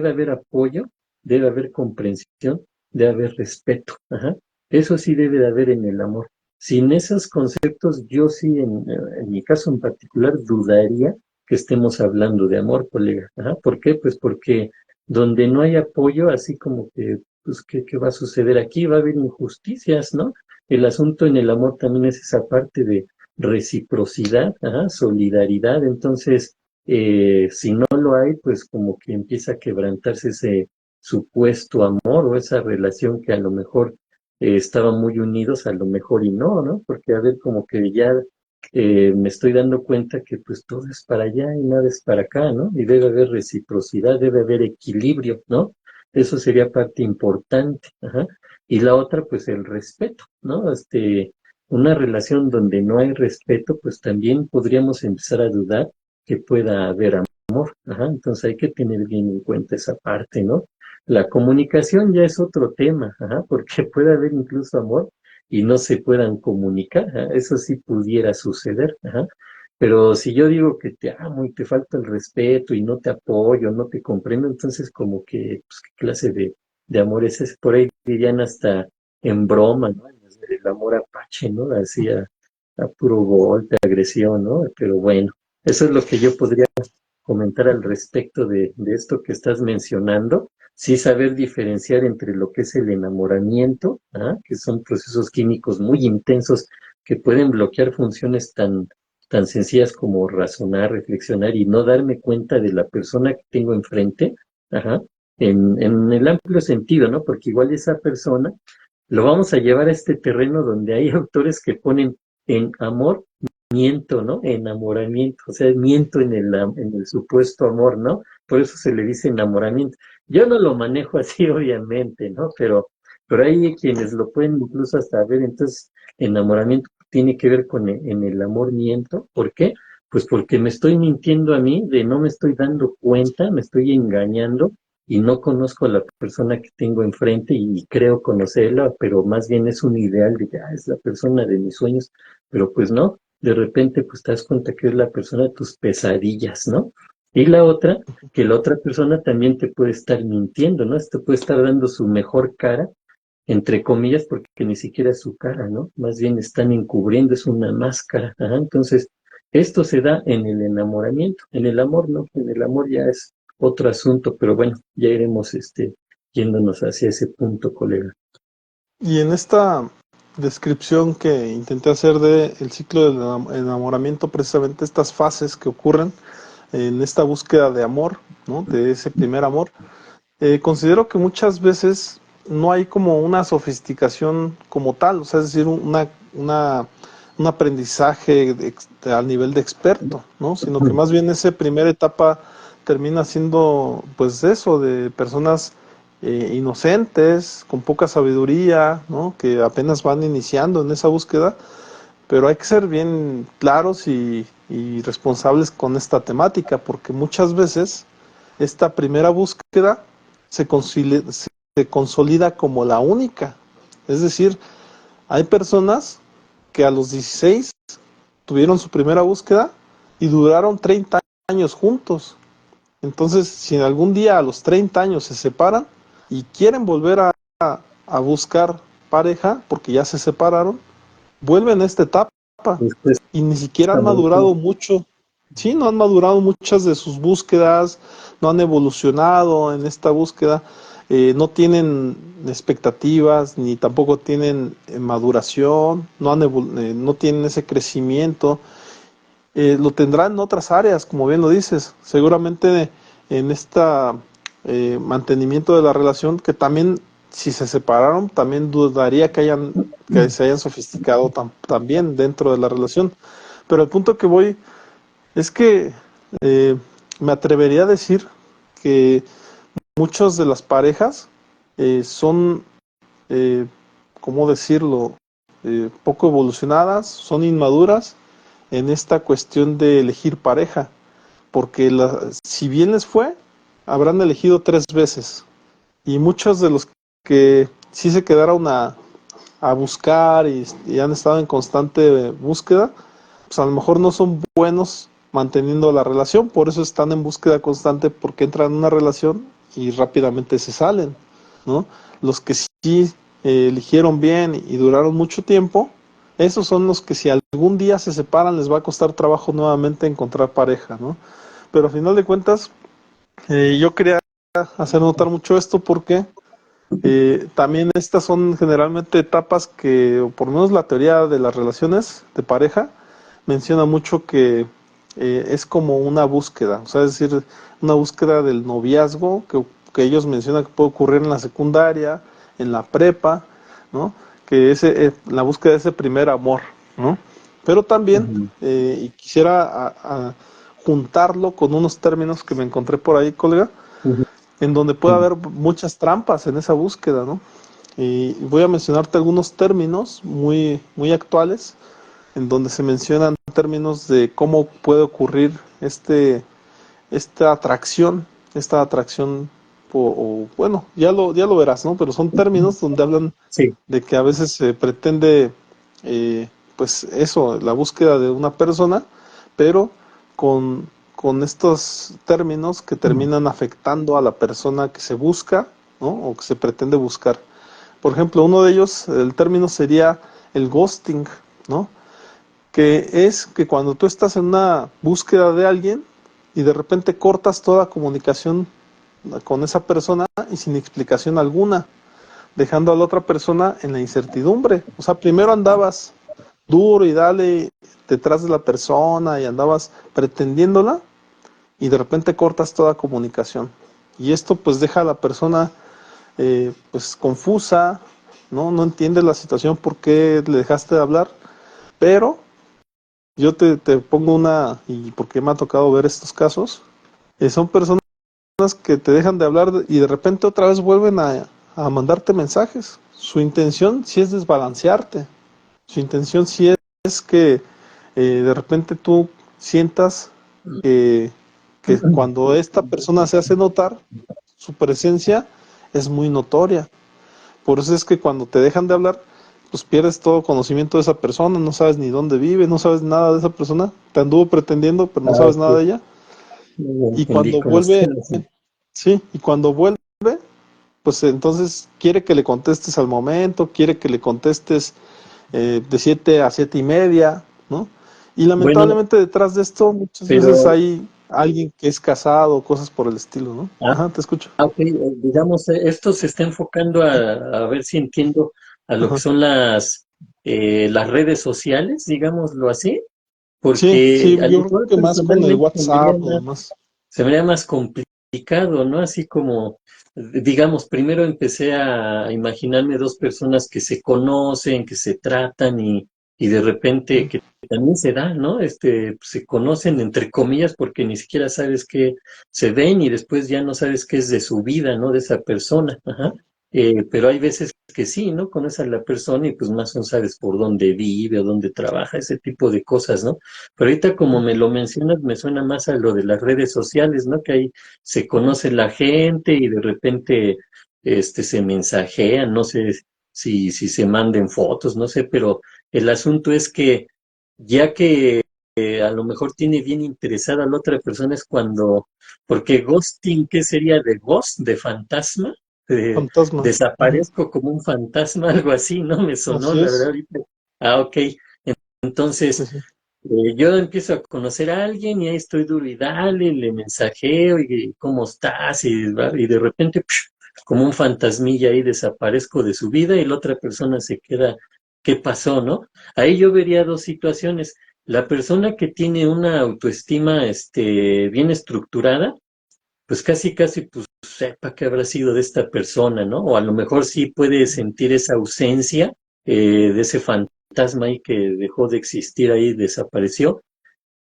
haber apoyo, debe haber comprensión, debe haber respeto. Ajá. Eso sí debe de haber en el amor. Sin esos conceptos, yo sí, en mi caso en particular, dudaría que estemos hablando de amor, colega. Ajá. ¿Por qué? Pues porque donde no hay apoyo, así como que, pues, ¿qué va a suceder aquí? Va a haber injusticias, ¿no? El asunto en el amor también es esa parte de reciprocidad, ajá, solidaridad. Entonces, si no lo hay, pues como que empieza a quebrantarse ese supuesto amor o esa relación que a lo mejor estaban muy unidos, a lo mejor y no, ¿no? Porque a ver, como que ya me estoy dando cuenta que pues todo es para allá y nada es para acá, ¿no? Y debe haber reciprocidad, debe haber equilibrio, ¿no? Eso sería parte importante, ajá. Y la otra, pues el respeto, ¿no? Una relación donde no hay respeto, pues también podríamos empezar a dudar que pueda haber amor. Ajá, entonces hay que tener bien en cuenta esa parte, ¿no? La comunicación ya es otro tema, ajá, porque puede haber incluso amor y no se puedan comunicar. Ajá, eso sí pudiera suceder. Ajá. Pero si yo digo que te amo y te falta el respeto y no te apoyo, no te comprendo, entonces como que, pues, ¿qué clase de amor es ese? Por ahí dirían hasta en broma, ¿no? El amor apache, ¿no? Así a puro golpe, agresión, ¿no? Pero bueno, eso es lo que yo podría comentar al respecto de esto que estás mencionando. Sí saber diferenciar entre lo que es el enamoramiento, ¿ah? Que son procesos químicos muy intensos que pueden bloquear funciones tan sencillas como razonar, reflexionar y no darme cuenta de la persona que tengo enfrente, ajá, en el amplio sentido, ¿no? Porque igual esa persona lo vamos a llevar a este terreno donde hay autores que ponen en amor, miento, ¿no? Enamoramiento, o sea, miento en el supuesto amor, ¿no? Por eso se le dice enamoramiento. Yo no lo manejo así, obviamente, ¿no? Pero hay quienes lo pueden incluso hasta ver, entonces, enamoramiento tiene que ver con en el amor miento. ¿Por qué? Pues porque me estoy mintiendo a mí, de no me estoy dando cuenta, me estoy engañando y no conozco a la persona que tengo enfrente y creo conocerla, pero más bien es un ideal de que es la persona de mis sueños, pero pues no, de repente pues te das cuenta que es la persona de tus pesadillas, ¿no? Y la otra, que la otra persona también te puede estar mintiendo, ¿no? Te puede estar dando su mejor cara, entre comillas, porque ni siquiera es su cara, ¿no? Más bien están encubriendo, es una máscara. Ajá. Entonces, esto se da en el enamoramiento, en el amor no, en el amor ya es otro asunto, pero bueno, ya iremos yéndonos hacia ese punto, colega. Y en esta descripción que intenté hacer de el ciclo del enamoramiento, precisamente estas fases que ocurren en esta búsqueda de amor, ¿no? De ese primer amor, considero que muchas veces no hay como una sofisticación como tal, o sea, es decir, un aprendizaje al nivel de experto, ¿no? Sino que más bien esa primera etapa termina siendo, pues eso, de personas inocentes, con poca sabiduría, ¿no? Que apenas van iniciando en esa búsqueda, pero hay que ser bien claros y responsables con esta temática, porque muchas veces esta primera búsqueda se consolida como la única. Es decir, hay personas que a los 16 tuvieron su primera búsqueda y duraron 30 años juntos. Entonces, si en algún día a los 30 años se separan y quieren volver a buscar pareja porque ya se separaron, vuelven a esta etapa Después, y ni siquiera han justamente, madurado mucho. Sí, no han madurado muchas de sus búsquedas, no han evolucionado en esta búsqueda, no tienen expectativas ni tampoco tienen maduración, no tienen ese crecimiento. Lo tendrán en otras áreas, como bien lo dices, seguramente en esta mantenimiento de la relación, que también si se separaron, también dudaría que se hayan sofisticado también dentro de la relación. Pero el punto que voy es que eh, me atrevería a decir que muchas de las parejas son, eh, ¿cómo decirlo?, poco evolucionadas, son inmaduras en esta cuestión de elegir pareja, porque si bien les fue, habrán elegido 3 veces y muchos de los que sí se quedaron a buscar y han estado en constante búsqueda, pues a lo mejor no son buenos manteniendo la relación, por eso están en búsqueda constante porque entran en una relación y rápidamente se salen, ¿no? Los que sí eligieron bien y duraron mucho tiempo, esos son los que si algún día se separan les va a costar trabajo nuevamente encontrar pareja, ¿no? Pero a final de cuentas, yo quería hacer notar mucho esto porque también estas son generalmente etapas que, o por lo menos la teoría de las relaciones de pareja, menciona mucho que es como una búsqueda, o sea, es decir, una búsqueda del noviazgo que ellos mencionan que puede ocurrir en la secundaria, en la prepa, ¿no? Que la búsqueda de ese primer amor, ¿no? Pero también, ujú, y quisiera juntarlo con unos términos que me encontré por ahí, colega, ujú, en donde puede ujú. haber muchas trampas en esa búsqueda, ¿no? Y voy a mencionarte algunos términos muy, muy actuales, en donde se mencionan términos de cómo puede ocurrir esta atracción, bueno, ya lo verás, ¿no? Pero son términos donde hablan Sí, de que a veces se pretende, pues eso, la búsqueda de una persona, pero con estos términos que terminan afectando a la persona que se busca, ¿no? O que se pretende buscar. Por ejemplo, uno de ellos, el término sería el ghosting, ¿no? Que es que cuando tú estás en una búsqueda de alguien y de repente cortas toda comunicación con esa persona y sin explicación alguna, dejando a la otra persona en la incertidumbre. O sea, primero andabas duro y dale detrás de la persona y andabas pretendiéndola y de repente cortas toda comunicación. Y esto pues deja a la persona pues confusa, ¿no? No entiende la situación, por qué le dejaste de hablar, pero yo te pongo y porque me ha tocado ver estos casos, son personas que te dejan de hablar y de repente otra vez vuelven a mandarte mensajes. Su intención sí es desbalancearte, su intención sí es que de repente tú sientas que, que cuando esta persona se hace notar, su presencia es muy notoria. Por eso es que cuando te dejan de hablar, pues pierdes todo conocimiento de esa persona, no sabes ni dónde vive, no sabes nada de esa persona, te anduvo pretendiendo, pero no ah, sabes nada ok, de ella. ya Y entendí cuando cómo vuelve, está así. sí, y cuando vuelve, pues entonces quiere que le contestes al momento, quiere que le contestes de 7 a 7:30, ¿no? Y Bueno, lamentablemente detrás de esto muchas veces pero, hay alguien que es casado, cosas por el estilo, ¿no? ah, Ajá, te escucho. ok, digamos, esto se está enfocando a ver si entiendo a lo que Ajá. son las redes sociales, digámoslo así, Sí, sí, porque a lo yo creo mejor que más con el personalmente WhatsApp y demás. se me haría más complicado, ¿no? Así como, digamos, primero empecé a imaginarme dos personas que se conocen, que se tratan y de repente que también se da, ¿no? Se conocen entre comillas porque ni siquiera sabes qué se ven y después ya no sabes qué es de su vida, ¿no? De esa persona, ajá. Pero hay veces que sí, ¿no? Conoces a la persona y pues más no sabes por dónde vive o dónde trabaja, ese tipo de cosas, ¿no? Pero ahorita como me lo mencionas, me suena más a lo de las redes sociales, ¿no? Que ahí se conoce la gente y de repente se mensajean, no sé si se manden fotos, no sé, pero el asunto es que ya que a lo mejor tiene bien interesada a la otra persona es cuando, porque ghosting, ¿qué sería de ghost, de fantasma? Fantasma. Ujú. Desaparezco como un fantasma, algo así, ¿no? Me sonó, Así la verdad, es. ahorita. Ah, ok. Sí, Entonces, sí. yo empiezo a conocer a alguien y ahí estoy duro y dale, le mensajeo y cómo estás y de repente, como un fantasmilla ahí desaparezco de su vida y la otra persona se queda, ¿qué pasó, no? Ahí yo vería dos situaciones. La persona que tiene una autoestima, bien estructurada, pues casi, pues sepa qué habrá sido de esta persona, ¿no? O a lo mejor sí puede sentir esa ausencia de ese fantasma ahí que dejó de existir ahí, desapareció,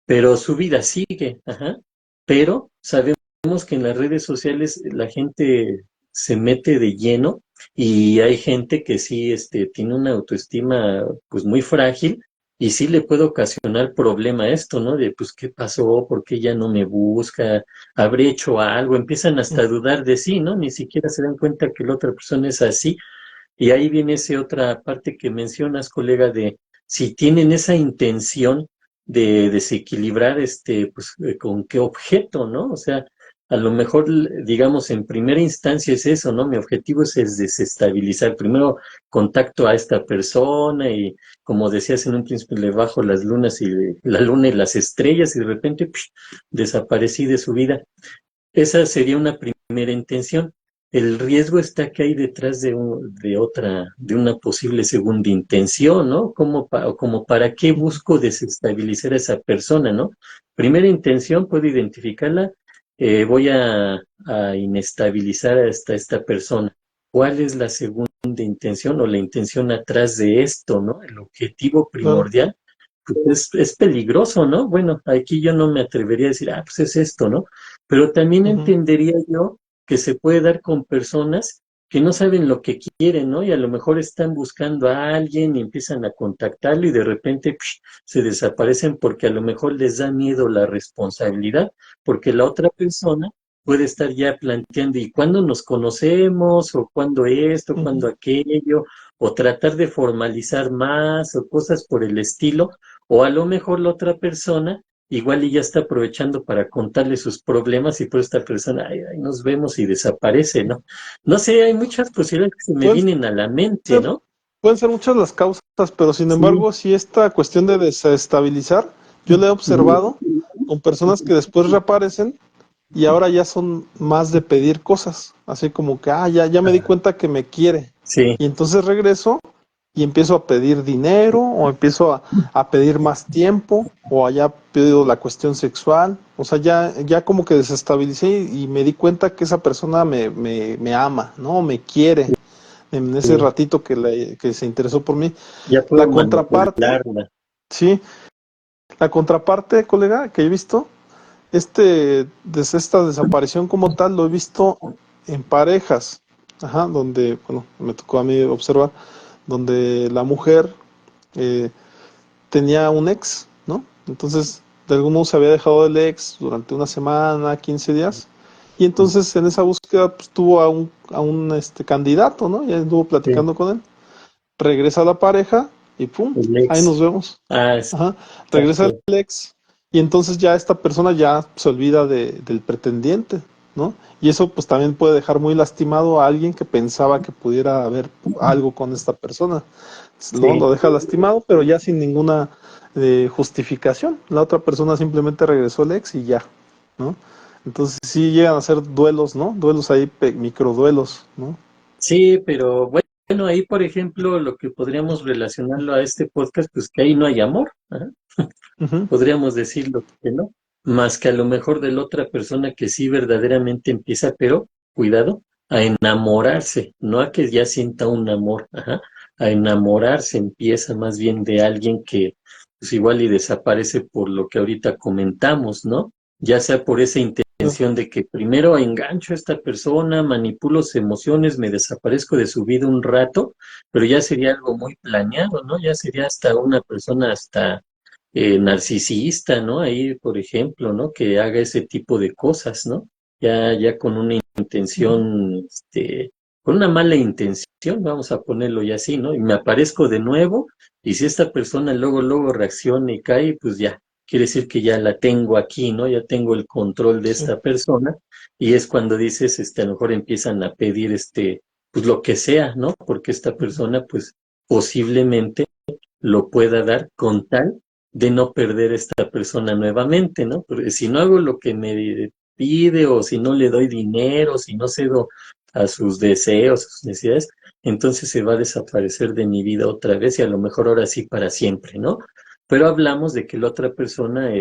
pero su vida sigue, ajá. Pero sabemos que en las redes sociales la gente se mete de lleno y hay gente que sí, tiene una autoestima pues muy frágil y sí le puede ocasionar problema esto, ¿no? De pues qué pasó, por qué ya no me busca, habré hecho algo, empiezan hasta a dudar de sí, ¿no? Ni siquiera se dan cuenta que la otra persona es así y ahí viene esa otra parte que mencionas, colega, de si tienen esa intención de desequilibrar, pues, con qué objeto, ¿no? O sea, a lo mejor, digamos, en primera instancia es eso, ¿no? Mi objetivo es desestabilizar. Primero contacto a esta persona y, como decías en un principio, le bajo las lunas y la luna y las estrellas y de repente desaparecí de su vida. Esa sería una primera intención. El riesgo está que hay detrás de una posible segunda intención, ¿no? Como para qué busco desestabilizar a esa persona, ¿no? Primera intención, puedo identificarla, voy a inestabilizar a esta persona. ¿Cuál es la segunda intención o la intención atrás de esto, ¿no? El objetivo Claro. primordial, pues es peligroso, ¿no? Bueno, aquí yo no me atrevería a decir, pues es esto, ¿no? Pero también Ujú. entendería yo que se puede dar con personas que no saben lo que quieren, ¿no? Y a lo mejor están buscando a alguien y empiezan a contactarlo y de repente se desaparecen porque a lo mejor les da miedo la responsabilidad, porque la otra persona puede estar ya planteando, ¿y cuándo nos conocemos? ¿O cuándo esto? Ujú. ¿Cuándo aquello? O tratar de formalizar más o cosas por el estilo, o a lo mejor la otra persona igual y ya está aprovechando para contarle sus problemas y por esta persona, ay, nos vemos y desaparece, ¿no? No sé, hay muchas posibilidades que se me Pueden vienen a la mente, ser, ¿no? pueden ser muchas las causas, pero sin Sí, embargo, si esta cuestión de desestabilizar, yo la he observado con personas que después reaparecen y ahora ya son más de pedir cosas, así como que, ya me di cuenta que me quiere. sí, Y entonces regreso y empiezo a pedir dinero o empiezo a pedir más tiempo o allá pido la cuestión sexual. O sea, ya como que desestabilicé y me di cuenta que esa persona me ama, ¿no? Me quiere en ese sí. ratito que se interesó por mí. Ya La puedo contraparte, manipularla. sí, la contraparte, colega, que he visto, esta desaparición como tal lo he visto en parejas, ajá, donde, bueno, me tocó a mí observar, donde la mujer eh, tenía un ex, ¿no? Entonces, de algún modo se había dejado del ex durante una semana, 15 días, y entonces en esa búsqueda pues, tuvo a un candidato, ¿no? Ya estuvo Sí, platicando con él, regresa la pareja y pum, el ahí ex. nos vemos. Ah, Ajá. Regresa exacto. el ex y entonces ya esta persona ya se olvida del pretendiente, ¿no? Y eso pues también puede dejar muy lastimado a alguien que pensaba que pudiera haber algo con esta persona. ¿No? Sí, Lo deja lastimado, pero ya sin ninguna justificación. La otra persona simplemente regresó el ex y ya, ¿no? Entonces sí llegan a ser duelos, ¿no? Duelos ahí, microduelos, ¿no? sí, pero bueno, ahí, por ejemplo, lo que podríamos relacionarlo a este podcast, pues que ahí no hay amor. Ajá. Ujú, Podríamos decirlo que no, más que a lo mejor de la otra persona que sí verdaderamente empieza, pero cuidado, a enamorarse, no a que ya sienta un amor, ajá, a enamorar, se empieza más bien de alguien que pues igual y desaparece por lo que ahorita comentamos, ¿no? Ya sea por esa intención de que primero engancho a esta persona, manipulo sus emociones, me desaparezco de su vida un rato, pero ya sería algo muy planeado, ¿no? Ya sería hasta una persona hasta narcisista, ¿no? Ahí, por ejemplo, ¿no? Que haga ese tipo de cosas, ¿no? Ya con una intención, con una mala intención, vamos a ponerlo ya así, ¿no? Y me aparezco de nuevo, y si esta persona luego reacciona y cae, pues ya, quiere decir que ya la tengo aquí, ¿no? Ya tengo el control de Sí, esta persona, y es cuando dices, a lo mejor empiezan a pedir, pues lo que sea, ¿no? Porque esta persona, pues, posiblemente lo pueda dar con tal de no perder a esta persona nuevamente, ¿no? Porque si no hago lo que me pide o si no le doy dinero, si no cedo a sus deseos, a sus necesidades, entonces se va a desaparecer de mi vida otra vez y a lo mejor ahora sí para siempre, ¿no? Pero hablamos de que la otra persona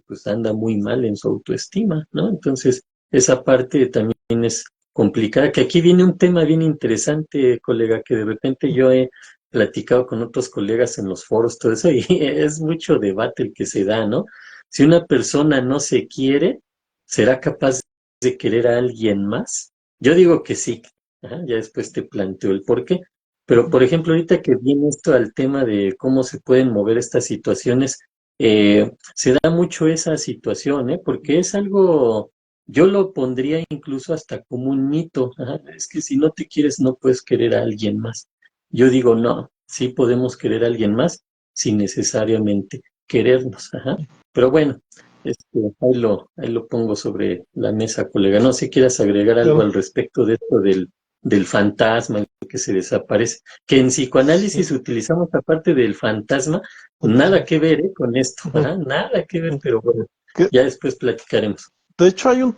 pues anda muy mal en su autoestima, ¿no? Entonces, esa parte también es complicada, que aquí viene un tema bien interesante, colega, que de repente yo he platicado con otros colegas en los foros, todo eso, y es mucho debate el que se da, ¿no? Si una persona no se quiere, ¿será capaz de querer a alguien más? Yo digo que sí, ajá, ya después te planteo el por qué. Pero, por ejemplo, ahorita que viene esto al tema de cómo se pueden mover estas situaciones, se da mucho esa situación, ¿eh? Porque es algo, yo lo pondría incluso hasta como un mito, ajá, es que si no te quieres, no puedes querer a alguien más. Yo digo, no, sí podemos querer a alguien más sin necesariamente querernos, ajá. Pero bueno, ahí lo pongo sobre la mesa, colega. No sé si quieras agregar algo claro. al respecto de esto del fantasma que se desaparece, que en Sí, psicoanálisis utilizamos aparte del fantasma, nada que ver, con esto, ujú, ajá, nada que ver, ujú. pero bueno, Que, ya después platicaremos. de hecho, hay un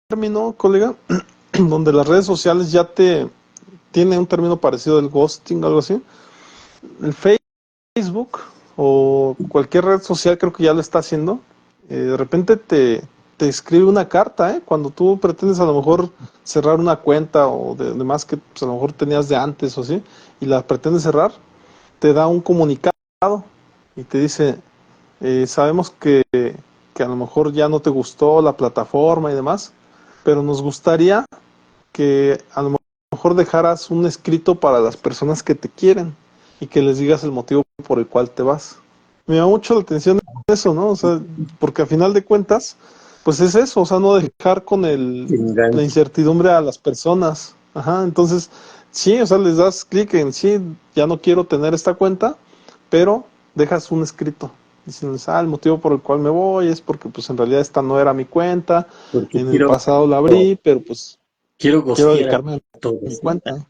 término, colega, donde las redes sociales ya te tiene un término parecido del ghosting, algo así. El Facebook o cualquier red social creo que ya lo está haciendo. De repente te escribe una carta, ¿eh? Cuando tú pretendes a lo mejor cerrar una cuenta o de más que pues, a lo mejor tenías de antes o así, y la pretendes cerrar, te da un comunicado y te dice, sabemos que a lo mejor ya no te gustó la plataforma y demás, pero nos gustaría que a lo mejor dejaras un escrito para las personas que te quieren y que les digas el motivo por el cual te vas. Me llama mucho la atención eso, ¿no? O sea, porque a final de cuentas, pues es eso, o sea, no dejar con la Enganche. incertidumbre a las personas. Ajá, entonces, sí, o sea, les das clic en sí, ya no quiero tener esta cuenta, pero dejas un escrito. Diciéndoles, el motivo por el cual me voy es porque pues en realidad esta no era mi cuenta, Porque en el quiero, pasado la abrí, pero pues quiero quiero gostear a dedicarme a mi todos, ¿no? cuenta.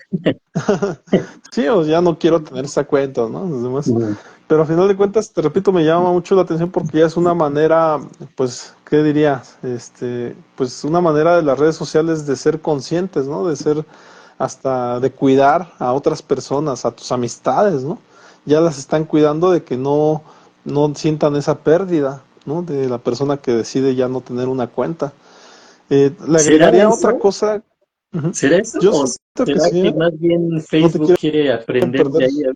Sí, o ya no quiero tener esa cuenta, ¿no? Los demás. Mm. Pero a final de cuentas, te repito, me llama mucho la atención porque ya es una manera, pues, ¿qué dirías? Pues una manera de las redes sociales de ser conscientes, ¿no? De ser hasta de cuidar a otras personas, a tus amistades, ¿no? Ya las están cuidando de que no sientan esa pérdida, ¿no? De la persona que decide ya no tener una cuenta. Le ¿Será agregaría otra eso? cosa. Ujú. ¿Será eso? Yo ¿O siento que será sí, que ¿eh? más bien No te Facebook quieren quiere aprender perder. de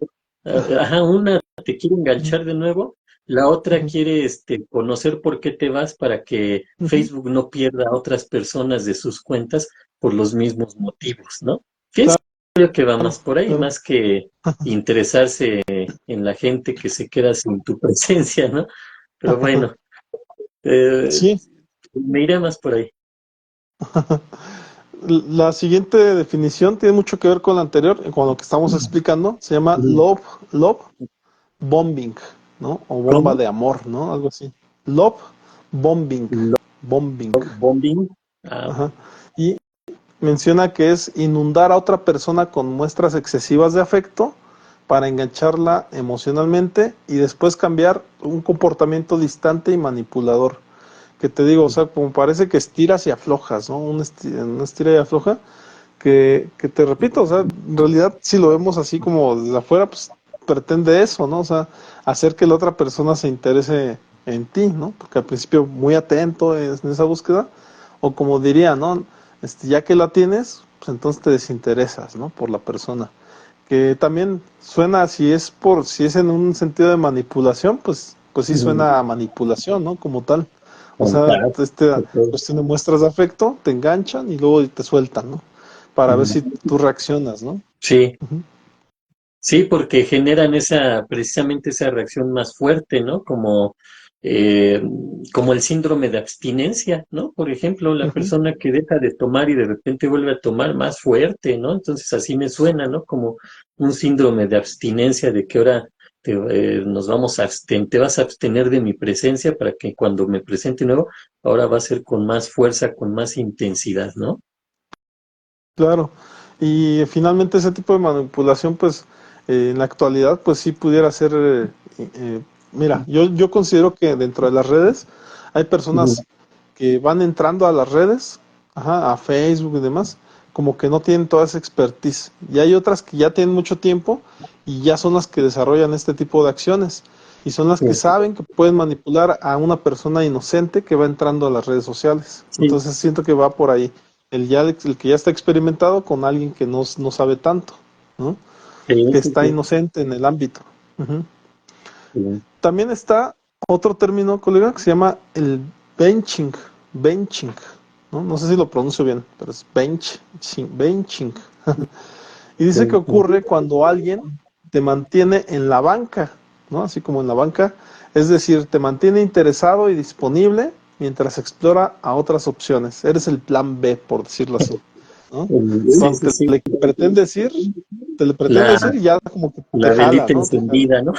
ahí? Ajá, una te quiere Ujú, enganchar de nuevo, la otra ujú, quiere conocer por qué te vas para que ujú. Facebook no pierda a otras personas de sus cuentas por los mismos motivos, ¿no? Pienso Claro, que va más por ahí, claro. más que interesarse en la gente que se queda sin tu presencia, ¿no? Pero bueno, eh, Sí, me iré más por ahí. la siguiente definición tiene mucho que ver con la anterior, con lo que estamos explicando. Se llama love bombing, ¿no? O bomba ¿Cómo? de amor, ¿no? Algo así. Love bombing, bombing. Bombing. Ah, Ajá. Y menciona que es inundar a otra persona con muestras excesivas de afecto para engancharla emocionalmente y después cambiar un comportamiento distante y manipulador. Que te digo, o sea, como parece que estiras y aflojas, ¿no? Un estira y afloja, que te repito, o sea, en realidad si lo vemos así como desde afuera, pues pretende eso, ¿no? O sea, hacer que la otra persona se interese en ti, ¿no? Porque al principio muy atento en esa búsqueda, o como diría, ¿no? Ya que la tienes, pues entonces te desinteresas, ¿no? Por la persona. que también suena, si es en un sentido de manipulación, pues sí suena a manipulación, ¿no? Como tal. O sea, esta Fantástico. cuestión de muestras de afecto, te enganchan y luego te sueltan, ¿no? Para ver si tú reaccionas, ¿no? Sí, Ujú, sí, porque generan precisamente esa reacción más fuerte, ¿no? Eh, como el síndrome de abstinencia, ¿no? Por ejemplo, la ujú. persona que deja de tomar y de repente vuelve a tomar más fuerte, ¿no? Entonces así me suena, ¿no? Como un síndrome de abstinencia, de que ahora te vas a abstener de mi presencia para que cuando me presente nuevo, ahora va a ser con más fuerza, con más intensidad, ¿no? Claro. Y finalmente ese tipo de manipulación, pues en la actualidad, pues sí pudiera ser, mira, yo considero que dentro de las redes hay Ujú. personas que van entrando a las redes, ajá, a Facebook y demás, como que no tienen toda esa expertise. Y hay otras que ya tienen mucho tiempo y ya son las que desarrollan este tipo de acciones. Y son las que Sí, saben que pueden manipular a una persona inocente que va entrando a las redes sociales. sí, Entonces siento que va por ahí el que ya está experimentado con alguien que no sabe tanto, ¿no? sí, Que sí, está sí, inocente en el ámbito. Ujú. sí. También está otro término, colega, que se llama el benching, benching, ¿no? No sé si lo pronuncio bien, pero es benching. Y dice que Sí, sí. ocurre cuando alguien te mantiene en la banca, ¿no? Así como en la banca, es decir, te mantiene interesado y disponible mientras explora a otras opciones. Eres el plan B, por decirlo así, ¿no? Sí, Cuando sí, sí. te le pretende La, decir y ya como que te la jala, velita ¿no? Te jala. encendida, ¿no?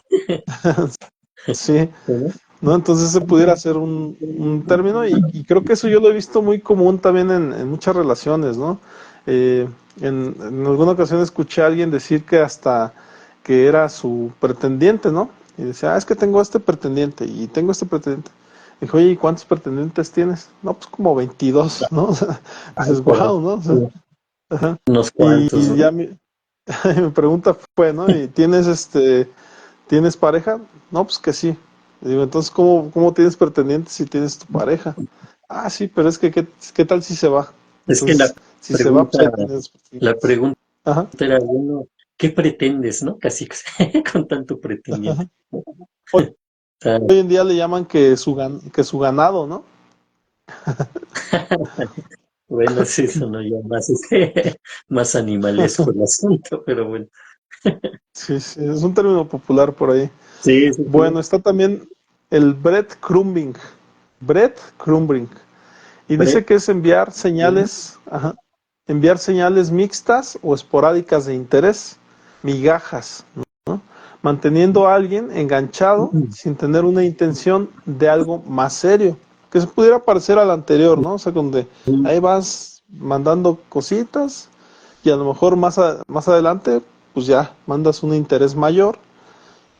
Sí, ¿no? ¿no? Entonces se pudiera hacer un término y creo que eso yo lo he visto muy común también en muchas relaciones, ¿no? Eh, en alguna ocasión escuché a alguien decir que hasta que era su pretendiente, ¿no? Y decía, es que tengo este pretendiente y tengo este pretendiente. Dijo, oye, ¿y cuántos pretendientes tienes? No, pues como 22, ¿no? O sea, Ay, dices, pero wow, ¿no? O sí, sea, ajá. unos cuantos, Y ¿no? ya mi pregunta fue, ¿no? ¿Y tienes pareja? No, pues que sí. Le digo, entonces, ¿cómo tienes pretendientes si tienes tu pareja? Ah, sí, pero es que, ¿qué tal si se va? Es que Entonces, si se va, pues ahí tienes la pretendientes. pregunta Ajá, era uno, ¿qué pretendes, no? Casi con tanto pretendiente. ajá. O Hoy, sea, hoy en día le llaman que su ganado, ¿no? bueno, sí, eso no ya más, más animalesco el asunto, pero bueno. Sí, sí, es un término popular por ahí. Sí, sí, Bueno, sí. está también el breadcrumbing. Breadcrumbing. Y Pre- dice que es enviar señales, ajá, enviar señales mixtas o esporádicas de interés, migajas, ¿no? Manteniendo a alguien enganchado sin tener una intención de algo más serio, que se pudiera parecer al anterior, ¿no? O sea, donde ahí vas mandando cositas y a lo mejor más adelante, pues ya mandas un interés mayor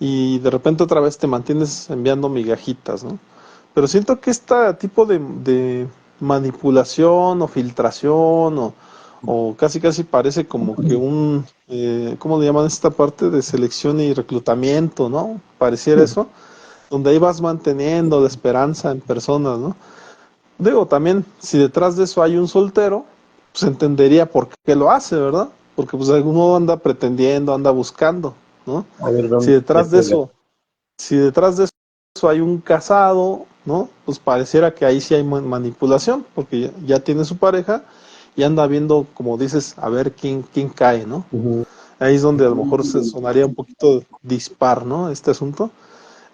y de repente otra vez te mantienes enviando migajitas, ¿no? Pero siento que este tipo de manipulación o filtración o casi casi parece como que ¿cómo le llaman esta parte de selección y reclutamiento, ¿no? Pareciera eso, donde ahí vas manteniendo la esperanza en personas, ¿no? Digo, también, si detrás de eso hay un soltero, pues entendería por qué lo hace, ¿verdad? Porque pues alguno anda pretendiendo, anda buscando, ¿no? A ver Si dónde te detrás de pega. eso si detrás de eso hay un casado, ¿no? Pues pareciera que ahí sí hay manipulación, porque ya tiene su pareja y anda viendo, como dices, a ver quién cae, ¿no? Ujú. Ahí es donde a lo mejor se sonaría un poquito dispar, ¿no? Este asunto.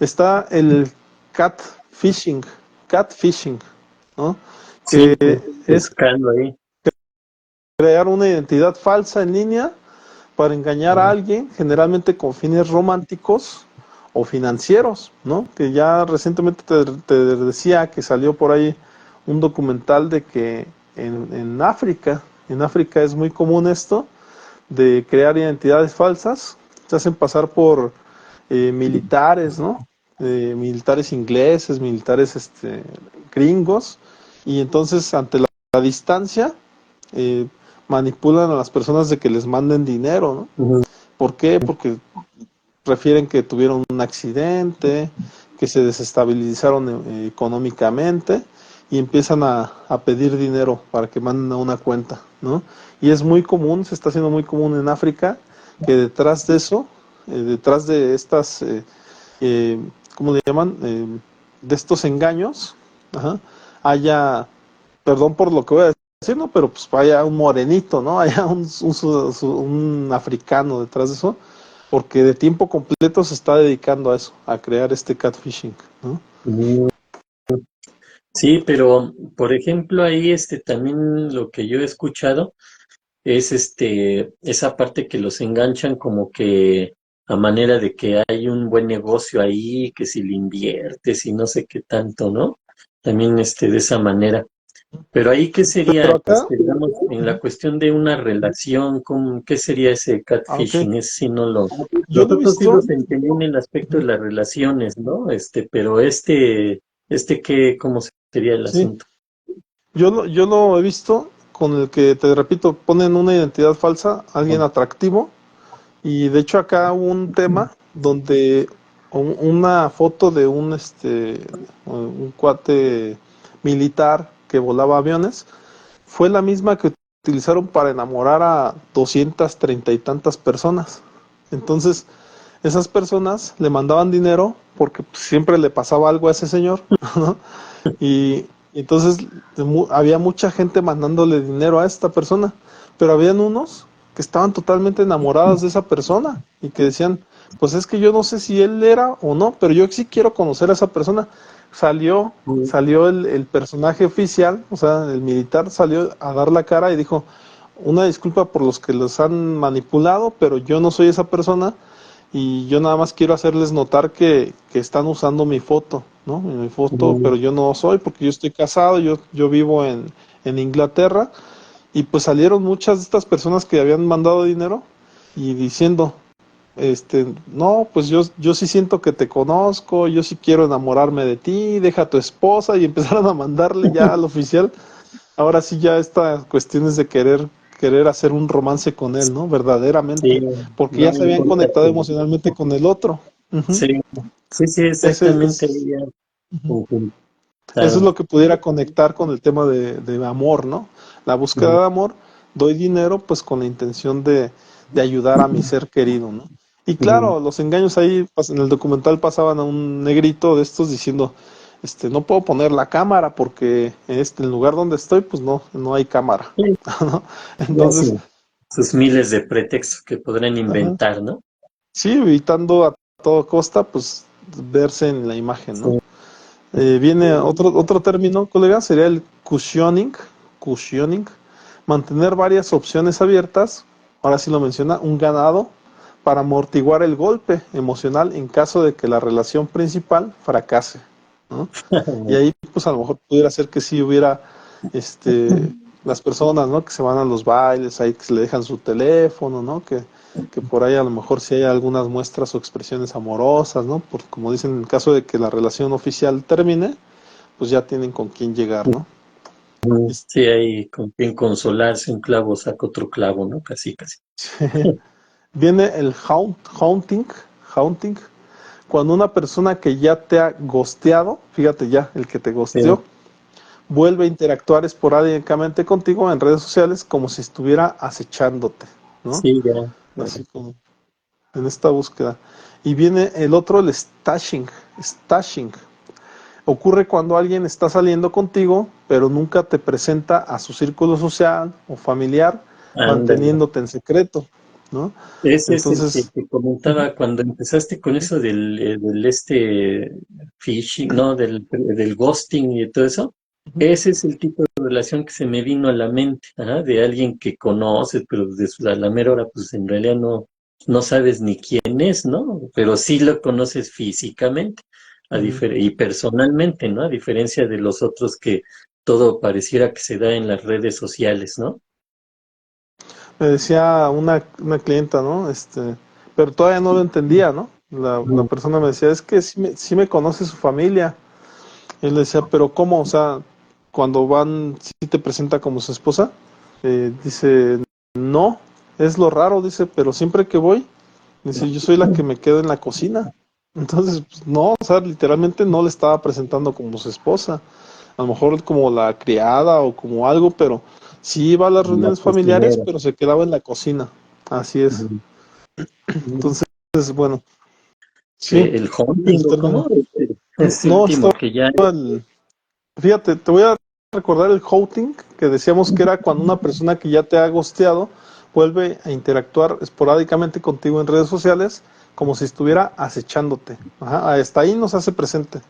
Está el catfishing, catfishing, ¿no? Sí, Que es buscando ahí. crear una identidad falsa en línea para engañar a alguien, generalmente con fines románticos o financieros, ¿no? Que ya recientemente te decía que salió por ahí un documental de que en África es muy común esto de crear identidades falsas, se hacen pasar por militares, ¿no? Militares ingleses, militares gringos, y entonces ante la distancia eh, manipulan a las personas de que les manden dinero, ¿no? Ujú. ¿Por qué? Porque refieren que tuvieron un accidente, que se desestabilizaron económicamente y empiezan a pedir dinero para que manden a una cuenta, ¿no? Y es muy común, se está haciendo muy común en África que detrás de eso, detrás de estas, ¿cómo le llaman? De estos engaños, ajá, haya, perdón por lo que voy a decir, ¿no? Pero pues haya un morenito, ¿no? Haya un africano detrás de eso, porque de tiempo completo se está dedicando a eso, a crear este catfishing, ¿no? Mm, sí, pero por ejemplo ahí también lo que yo he escuchado es esa parte que los enganchan como que a manera de que hay un buen negocio ahí, que si le inviertes y no sé qué tanto, ¿no? También de esa manera. Pero ahí, ¿qué sería, Pero acá, digamos, en la cuestión de una relación, ¿qué sería ese aunque catfishing? Es si no lo... yo lo he Nosotros sí visto, los entendemos en el aspecto de las relaciones, ¿no? Pero ¿cómo sería el sí, asunto? yo lo he visto con el que, te repito, ponen una identidad falsa, alguien atractivo, y de hecho acá hubo un tema donde una foto de un cuate militar que volaba aviones fue la misma que utilizaron para enamorar a 230 y tantas personas. Entonces, esas personas le mandaban dinero porque pues, siempre le pasaba algo a ese señor, ¿no? Y entonces había mucha gente mandándole dinero a esta persona, pero habían unos que estaban totalmente enamoradas de esa persona y que decían, pues es que yo no sé si él era o no, pero yo sí quiero conocer a esa persona. Salió, Mm, salió el personaje oficial, o sea, el militar salió a dar la cara y dijo, una disculpa por los que los han manipulado, pero yo no soy esa persona y yo nada más quiero hacerles notar que están usando mi foto, ¿no? Mi foto, mm, pero yo no soy porque yo estoy casado, yo vivo en Inglaterra y pues salieron muchas de estas personas que habían mandado dinero y diciendo, no, pues yo sí siento que te conozco, yo sí quiero enamorarme de ti, deja a tu esposa y empezaron a mandarle ya al oficial. Ahora sí ya estas cuestiones de querer hacer un romance con él, ¿no? sí, Verdaderamente, porque no ya se habían importa conectado que... emocionalmente con el otro. Ujú. Sí, sí, sí, Ese exactamente. es, Ya ujú. Eso es conjuntaron. lo que pudiera conectar con el tema de amor, ¿no? La búsqueda Ujú. de amor, doy dinero pues con la intención de ayudar a mi ser querido, ¿no? Y Ujú. claro, los engaños ahí, en el documental pasaban a un negrito de estos diciendo, no puedo poner la cámara porque en el lugar donde estoy, pues no hay cámara, Sí, ¿no? ya Entonces, sí, sus miles de pretextos que podrán ajá, inventar, ¿no? sí, evitando a toda costa, pues verse en la imagen, ¿no? Sí. Viene otro término, colega, sería el cushioning, mantener varias opciones abiertas, ahora sí lo menciona, un ganado para amortiguar el golpe emocional en caso de que la relación principal fracase, ¿no? Y ahí pues a lo mejor pudiera ser que sí hubiera las personas, ¿no? Que se van a los bailes, ahí que se le dejan su teléfono, ¿no? Que por ahí a lo mejor sí hay algunas muestras o expresiones amorosas, ¿no? Por, como dicen, en el caso de que la relación oficial termine, pues ya tienen con quién llegar, ¿no? Es- Sí, hay con quien consolarse, un clavo saca otro clavo, ¿no? Casi, casi. Viene el haunting, cuando una persona que ya te ha gosteado, fíjate ya, el que te Sí, gosteó, vuelve a interactuar esporádicamente contigo en redes sociales como si estuviera acechándote, ¿no? sí, ya. Así como en esta búsqueda. Y viene el otro, el stashing. Ocurre cuando alguien está saliendo contigo, pero nunca te presenta a su círculo social o familiar, Ándale. manteniéndote en secreto, ¿no? Ese es el que Entonces, te ujú, comentaba cuando empezaste con eso del phishing, ¿no? Del ghosting y todo eso. ujú, Ese es el tipo de relación que se me vino a la mente, ajá, de alguien que conoces, pero a la mera hora, pues en realidad no sabes ni quién es, ¿no? Pero sí lo conoces físicamente ujú. y personalmente, ¿no? A diferencia de los otros que todo pareciera que se da en las redes sociales, ¿no? Me decía una clienta, ¿no? Pero todavía no lo entendía, ¿no? La Mm. persona me decía, es que sí me conoce su familia. Y él decía, pero ¿cómo? O sea, cuando van, sí te presenta como su esposa. Dice, no, es lo raro, dice, pero siempre que voy, dice, yo soy la que me quedo en la cocina. Entonces, pues, no, o sea, literalmente no le estaba presentando como su esposa. A lo mejor como la criada o como algo, pero sí iba a las La reuniones familiares, cocinera. pero se quedaba en la cocina. Así es. Entonces, bueno, sí, El haunting, el ¿o término. cómo? Es No, último, estaba que ya... fíjate, te voy a recordar el outing, que decíamos que era cuando una persona que ya te ha gosteado vuelve a interactuar esporádicamente contigo en redes sociales como si estuviera acechándote. Ajá, hasta ahí nos hace presente.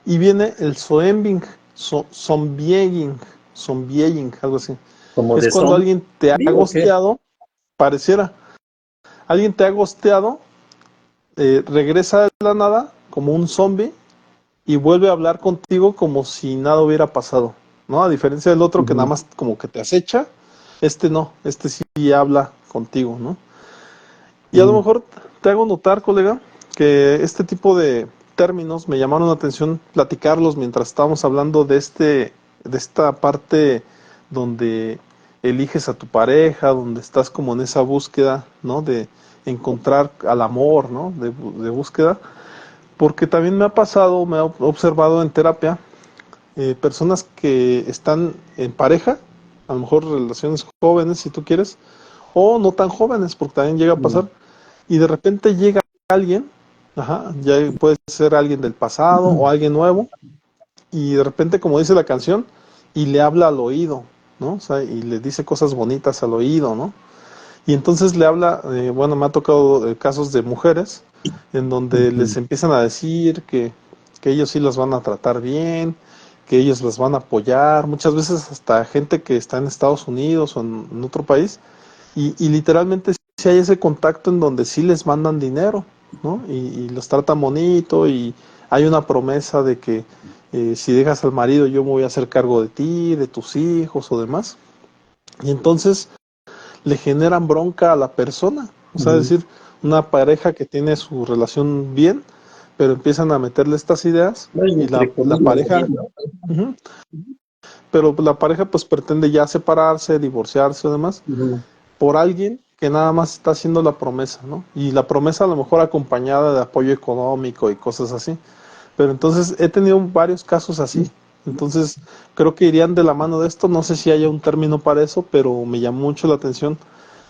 Y viene el zombing, zombieying, algo así. Como Es de cuando zombie, alguien te ha ¿o qué? gosteado, pareciera, alguien te ha gosteado, regresa de la nada como un zombie y vuelve a hablar contigo como si nada hubiera pasado, ¿no? A diferencia del otro que nada Ujú. más como que te acecha, este no, este sí habla contigo, ¿no? Y a lo Mm. mejor te hago notar, colega, que este tipo de términos me llamaron la atención platicarlos mientras estábamos hablando de esta parte donde eliges a tu pareja, donde estás como en esa búsqueda, ¿no? De encontrar al amor, ¿no? De búsqueda. Porque también me ha pasado, me ha observado en terapia, personas que están en pareja, a lo mejor relaciones jóvenes si tú quieres, o no tan jóvenes, porque también llega a pasar, Mm. y de repente llega alguien, ajá, ya puede ser alguien del pasado o alguien nuevo, y de repente, como dice la canción, y le habla al oído, ¿no? O sea, y le dice cosas bonitas al oído, ¿no? Y entonces le habla, bueno, me ha tocado casos de mujeres en donde les Ujú. empiezan a decir que ellos sí las van a tratar bien, que ellos las van a apoyar, muchas veces hasta gente que está en Estados Unidos o en otro país, y literalmente sí hay ese contacto en donde sí les mandan dinero, ¿no? Y los tratan bonito y hay una promesa de que si dejas al marido yo me voy a hacer cargo de ti, de tus hijos o demás. Y entonces le generan bronca a la persona. O sea, es Ujú. decir, una pareja que tiene su relación bien, pero empiezan a meterle estas ideas Bueno, y entre la comillas, pareja, bien, ¿no? uh-huh, pero la pareja pues pretende ya separarse, divorciarse o demás, Ujú. por alguien que nada más está haciendo la promesa, ¿no? Y la promesa a lo mejor acompañada de apoyo económico y cosas así. Pero entonces he tenido varios casos así. Entonces creo que irían de la mano de esto. No sé si haya un término para eso, pero me llamó mucho la atención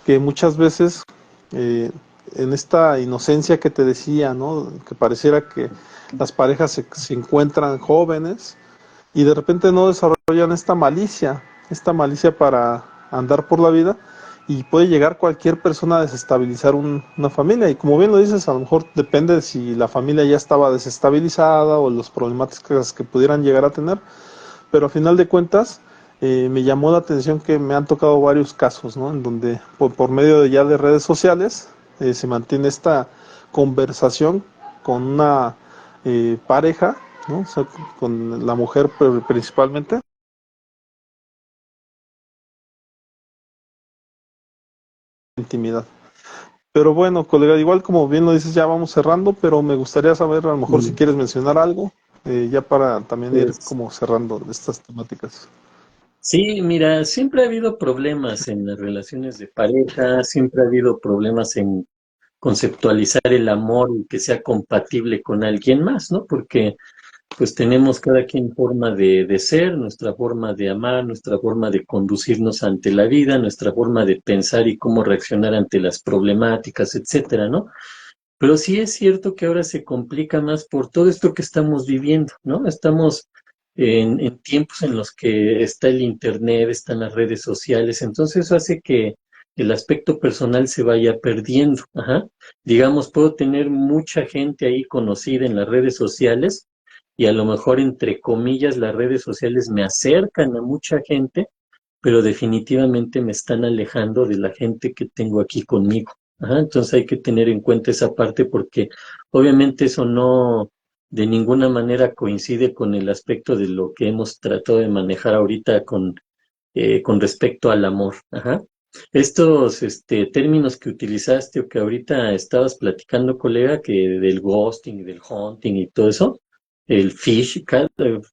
que muchas veces eh, en esta inocencia que te decía, ¿no? Que pareciera que las parejas se encuentran jóvenes y de repente no desarrollan esta malicia para andar por la vida y puede llegar cualquier persona a desestabilizar una familia. Y como bien lo dices, a lo mejor depende de si la familia ya estaba desestabilizada o las problemáticas que pudieran llegar a tener, pero a final de cuentas me llamó la atención que me han tocado varios casos, ¿no? En donde por medio de ya de redes sociales se mantiene esta conversación con una pareja, ¿no? O sea, con la mujer principalmente, intimidad. Pero bueno, colega, igual como bien lo dices, ya vamos cerrando, pero me gustaría saber, a lo mejor si Mm. quieres mencionar algo, ya para también ir Pues como cerrando estas temáticas. sí, mira, siempre ha habido problemas en las relaciones de pareja, siempre ha habido problemas en conceptualizar el amor y que sea compatible con alguien más, ¿no? Porque pues tenemos cada quien forma de ser, nuestra forma de amar, nuestra forma de conducirnos ante la vida, nuestra forma de pensar y cómo reaccionar ante las problemáticas, etcétera, ¿no? Pero sí es cierto que ahora se complica más por todo esto que estamos viviendo, ¿no? Estamos en tiempos en los que está el internet, están las redes sociales, entonces eso hace que el aspecto personal se vaya perdiendo. Ajá. Digamos, puedo tener mucha gente ahí conocida en las redes sociales y a lo mejor, entre comillas, las redes sociales me acercan a mucha gente, pero definitivamente me están alejando de la gente que tengo aquí conmigo. Ajá, entonces hay que tener en cuenta esa parte porque obviamente eso no de ninguna manera coincide con el aspecto de lo que hemos tratado de manejar ahorita con respecto al amor. Ajá. Estos términos que utilizaste o que ahorita estabas platicando, colega, que del ghosting, del haunting y todo eso, el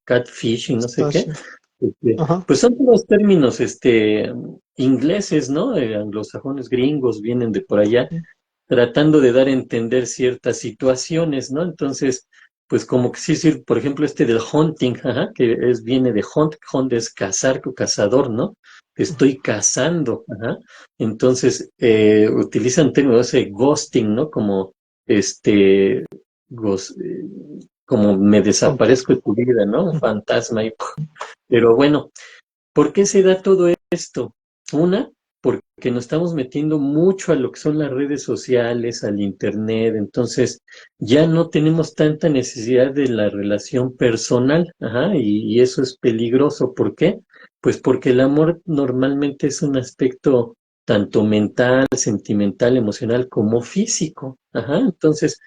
catfishing, no sé Está qué, así. Ajá. pues son todos términos ingleses, ¿no? Anglosajones gringos vienen de por allá tratando de dar a entender ciertas situaciones, ¿no? Entonces, pues como que sí decir, por ejemplo, del hunting, ajá, que viene de hunt, hunt es cazar, cazador, ¿no? te estoy cazando, ajá. Entonces, utilizan términos de ghosting, ¿no? Como, este, ghost- eh, como me desaparezco de tu vida, ¿no? Un fantasma y, ¡puf! Pero bueno, ¿por qué se da todo esto? Una, porque nos estamos metiendo mucho a lo que son las redes sociales, al internet, entonces ya no tenemos tanta necesidad de la relación personal, ajá, y eso es peligroso. ¿Por qué? Pues porque el amor normalmente es un aspecto tanto mental, sentimental, emocional como físico, ajá, entonces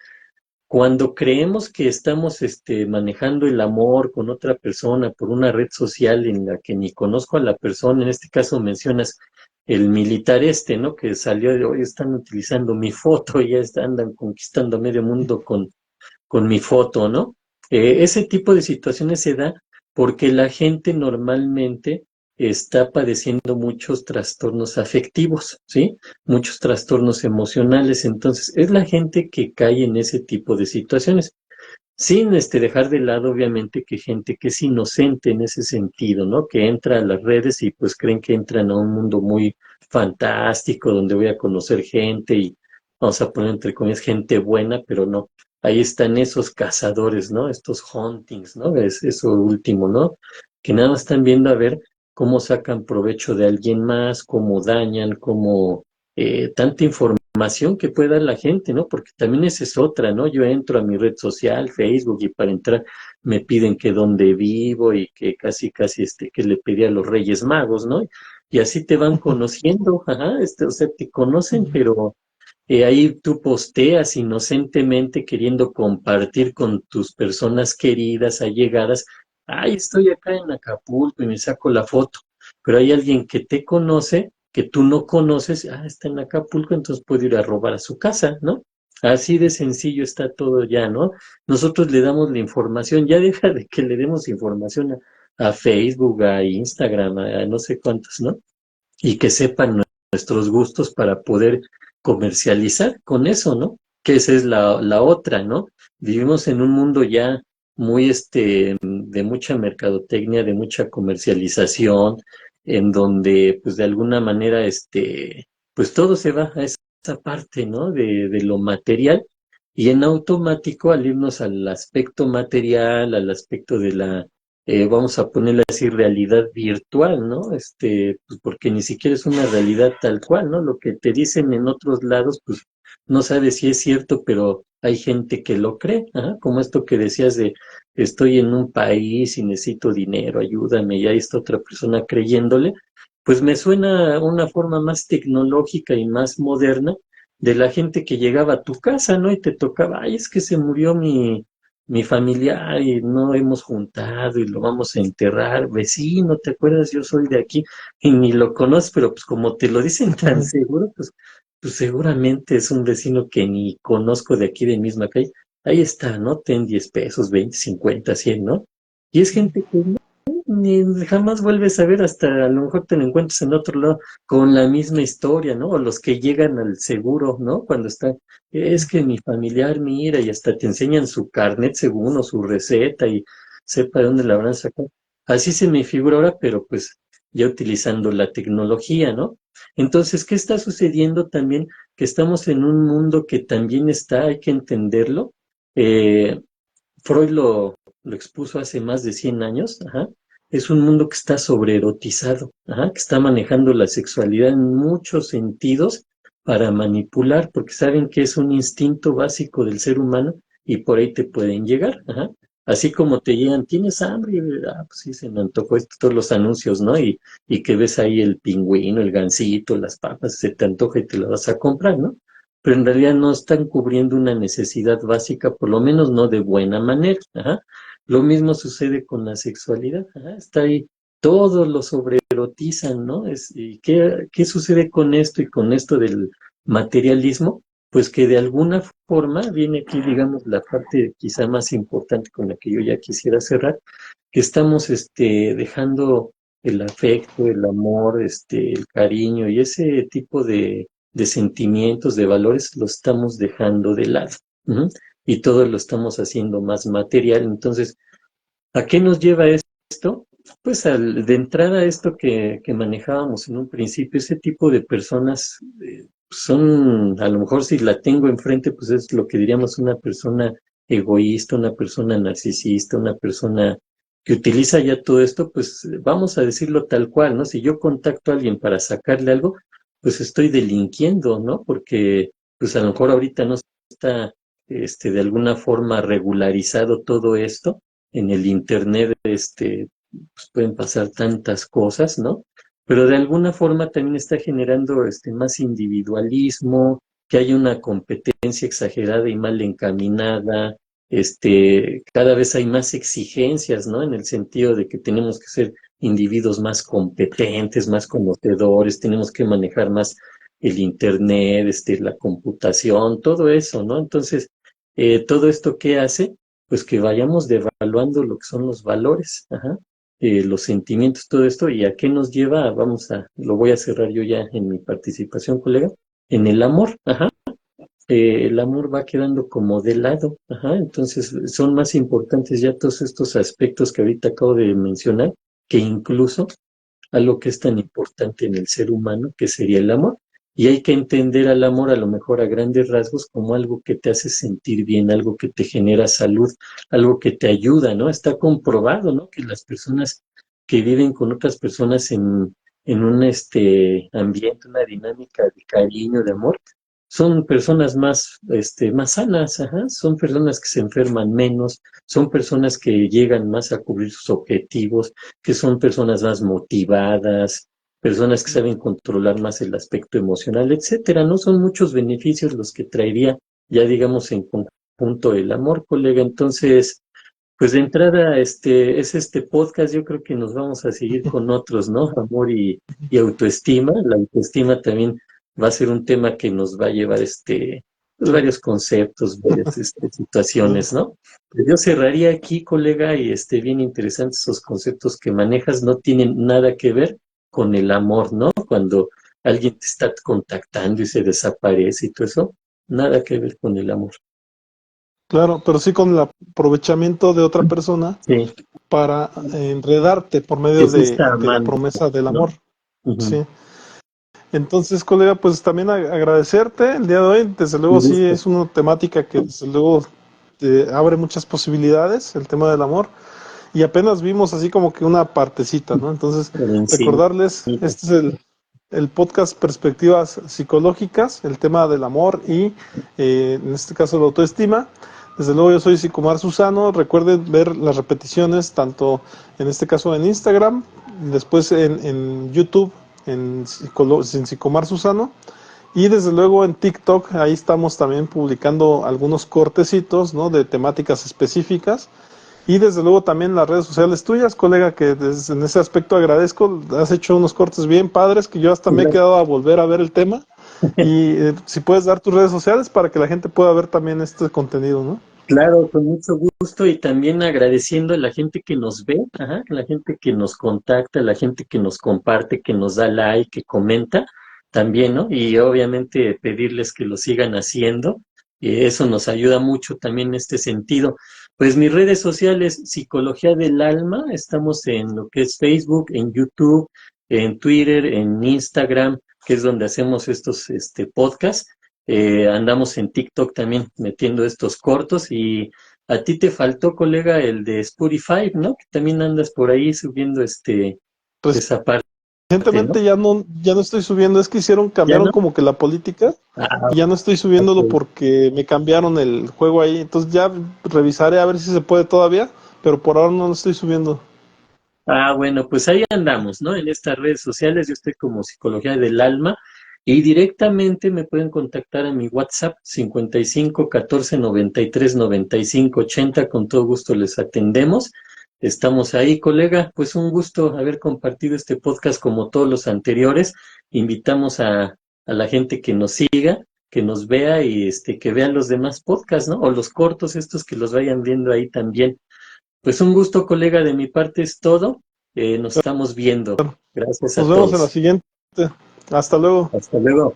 cuando creemos que estamos manejando el amor con otra persona por una red social en la que ni conozco a la persona, en este caso mencionas el militar ¿no? Que salió de hoy, están utilizando mi foto, ya andan conquistando medio mundo con mi foto, ¿no? Ese tipo de situaciones se da porque la gente normalmente está padeciendo muchos trastornos afectivos, ¿sí? Muchos trastornos emocionales. Entonces, es la gente que cae en ese tipo de situaciones. Sin dejar de lado, obviamente, que gente que es inocente en ese sentido, ¿no? Que entra a las redes y pues creen que entran a un mundo muy fantástico, donde voy a conocer gente y vamos a poner entre comillas gente buena, pero no. Ahí están esos cazadores, ¿no? Estos huntings, ¿no? Es eso último, ¿no? Que nada más están viendo a ver cómo sacan provecho de alguien más, cómo dañan, cómo tanta información que puede dar la gente, ¿no? Porque también esa es otra, ¿no? Yo entro a mi red social, Facebook, y para entrar me piden que dónde vivo y que casi, casi, que le pedí a los Reyes Magos, ¿no? Y así te van conociendo, ajá, o sea, te conocen, pero ahí tú posteas inocentemente queriendo compartir con tus personas queridas, allegadas, ay, estoy acá en Acapulco y me saco la foto, pero hay alguien que te conoce, que tú no conoces, está en Acapulco, entonces puedo ir a robar a su casa, ¿no? Así de sencillo está todo ya, ¿no? Nosotros le damos la información, ya deja de que le demos información a Facebook, a Instagram, a no sé cuántos, ¿no? Y que sepan nuestros gustos para poder comercializar con eso, ¿no? Que esa es la otra, ¿no? Vivimos en un mundo ya muy de mucha mercadotecnia, de mucha comercialización, en donde pues de alguna manera pues todo se va a esa parte, ¿no? De lo material y en automático al irnos al aspecto material, al aspecto de la vamos a ponerle así, realidad virtual, ¿no? Pues porque ni siquiera es una realidad tal cual, ¿no? Lo que te dicen en otros lados, pues no sabes si es cierto, pero hay gente que lo cree, ajá, como esto que decías de estoy en un país y necesito dinero, ayúdame, y ahí está otra persona creyéndole, pues me suena una forma más tecnológica y más moderna de la gente que llegaba a tu casa, ¿no? Y te tocaba, ay, es que se murió mi familiar y no hemos juntado y lo vamos a enterrar, vecino, ¿te acuerdas? Yo soy de aquí y ni lo conozco, pero pues como te lo dicen tan seguro, pues seguramente es un vecino que ni conozco de aquí de misma calle. Ahí está, ¿no? Ten 10 pesos, 20, 50, 100, ¿no? Y es gente que no, ni jamás vuelves a ver, hasta a lo mejor te lo encuentras en otro lado con la misma historia, ¿no? O los que llegan al seguro, ¿no? Cuando están es que mi familiar mira y hasta te enseñan su carnet según o su receta y sepa de dónde la habrán sacado. Así se me figura ahora, pero pues ya utilizando la tecnología, ¿no? Entonces, ¿qué está sucediendo también? Que estamos en un mundo que también está, hay que entenderlo. Eh, Freud lo expuso hace más de 100 años, ajá. Es un mundo que está sobreerotizado, ajá, que está manejando la sexualidad en muchos sentidos para manipular, porque saben que es un instinto básico del ser humano y por ahí te pueden llegar, ajá. Así como te llegan, ¿tienes hambre? Pues sí, se me antojó esto, todos los anuncios, ¿no? Y que ves ahí el pingüino, el gansito, las papas, se te antoja y te lo vas a comprar, ¿no? Pero en realidad no están cubriendo una necesidad básica, por lo menos no de buena manera. Ajá. Lo mismo sucede con la sexualidad. Ajá. Está ahí, todos lo sobreerotizan, ¿no? ¿Y qué sucede con esto y con esto del materialismo? Pues que de alguna forma viene aquí, digamos, la parte quizá más importante con la que yo ya quisiera cerrar, que estamos dejando el afecto, el amor, el cariño y ese tipo de sentimientos, de valores, lo estamos dejando de lado. ¿Uh? Y todo lo estamos haciendo más material. Entonces, ¿a qué nos lleva esto? Pues de entrada esto que manejábamos en un principio, ese tipo de personas son, a lo mejor si la tengo enfrente, pues es lo que diríamos una persona egoísta, una persona narcisista, una persona que utiliza ya todo esto, pues vamos a decirlo tal cual, ¿no? Si yo contacto a alguien para sacarle algo, pues estoy delinquiendo, ¿no? Porque pues a lo mejor ahorita no está de alguna forma regularizado todo esto en el internet, pues pueden pasar tantas cosas, ¿no? Pero de alguna forma también está generando más individualismo, que hay una competencia exagerada y mal encaminada, cada vez hay más exigencias, ¿no? En el sentido de que tenemos que ser individuos más competentes, más conocedores, tenemos que manejar más el internet, la computación, todo eso, ¿no? Entonces, todo esto ¿qué hace? Pues que vayamos devaluando lo que son los valores, ajá, los sentimientos, todo esto, y a qué nos lleva, lo voy a cerrar yo ya en mi participación, colega, en el amor, ajá, el amor va quedando como de lado, ajá, entonces son más importantes ya todos estos aspectos que ahorita acabo de mencionar, que incluso algo que es tan importante en el ser humano, que sería el amor. Y hay que entender al amor a lo mejor a grandes rasgos como algo que te hace sentir bien, algo que te genera salud, algo que te ayuda, ¿no? Está comprobado, ¿no? Que las personas que viven con otras personas en un ambiente, una dinámica de cariño, de amor, son personas más sanas, ajá, son personas que se enferman menos, son personas que llegan más a cubrir sus objetivos, que son personas más motivadas, personas que saben controlar más el aspecto emocional, etcétera, ¿no? Son muchos beneficios los que traería, ya digamos, en conjunto el amor, colega. Entonces, pues de entrada, es este podcast, yo creo que nos vamos a seguir con otros, ¿no? Amor y autoestima. La autoestima también va a ser un tema que nos va a llevar pues varios conceptos, varias Sí. situaciones, ¿no? Pues yo cerraría aquí, colega, y bien interesantes esos conceptos que manejas, no tienen nada que ver con el amor, ¿no? Cuando alguien te está contactando y se desaparece y todo eso, nada que ver con el amor. Claro, pero sí con el aprovechamiento de otra persona Sí, para enredarte por medio que se está de la amando, promesa del ¿no? amor. Ujú. Sí. Entonces, colega, pues también agradecerte el día de hoy. Desde luego, Un sí gusto. es una temática que desde luego te abre muchas posibilidades, el tema del amor. Y apenas vimos así como que una partecita, ¿no? Entonces, Por encima. recordarles, este es el podcast Perspectivas Psicológicas, el tema del amor y en este caso la autoestima. Desde luego yo soy Sicomar Susano, recuerden ver las repeticiones tanto en este caso en Instagram, después en YouTube en Sicomar Susano y desde luego en TikTok, ahí estamos también publicando algunos cortecitos, ¿no? De temáticas específicas y desde luego también las redes sociales tuyas, colega, que en ese aspecto agradezco. Has hecho unos cortes bien padres que yo hasta me he quedado a volver a ver el tema. Y si puedes dar tus redes sociales para que la gente pueda ver también este contenido, ¿no? Claro, con mucho gusto y también agradeciendo a la gente que nos ve, ajá, la gente que nos contacta, la gente que nos comparte, que nos da like, que comenta también, ¿no? Y obviamente pedirles que lo sigan haciendo, y eso nos ayuda mucho también en este sentido. Pues mis redes sociales, Psicología del Alma, estamos en lo que es Facebook, en YouTube, en Twitter, en Instagram, que es donde hacemos estos podcasts. Andamos en TikTok también metiendo estos cortos y a ti te faltó, colega, el de Spotify, ¿no? Que también andas por ahí subiendo esa parte, ¿no? Recientemente ya no estoy subiendo, es que ¿Ya cambiaron no? como que la política Ah, y ya no estoy subiéndolo ok. porque me cambiaron el juego ahí. Entonces ya revisaré a ver si se puede todavía, pero por ahora no lo estoy subiendo. Bueno, pues ahí andamos, ¿no? En estas redes sociales, yo estoy como Psicología del Alma y directamente me pueden contactar a mi WhatsApp 55 14 93 95 80, con todo gusto les atendemos. Estamos ahí, colega, pues un gusto haber compartido este podcast como todos los anteriores. Invitamos a la gente que nos siga, que nos vea y que vean los demás podcasts, ¿no? O los cortos estos que los vayan viendo ahí también. Pues un gusto, colega, de mi parte es todo. Nos estamos viendo. Gracias Nos a vemos en la todos. siguiente. Hasta luego. Hasta luego.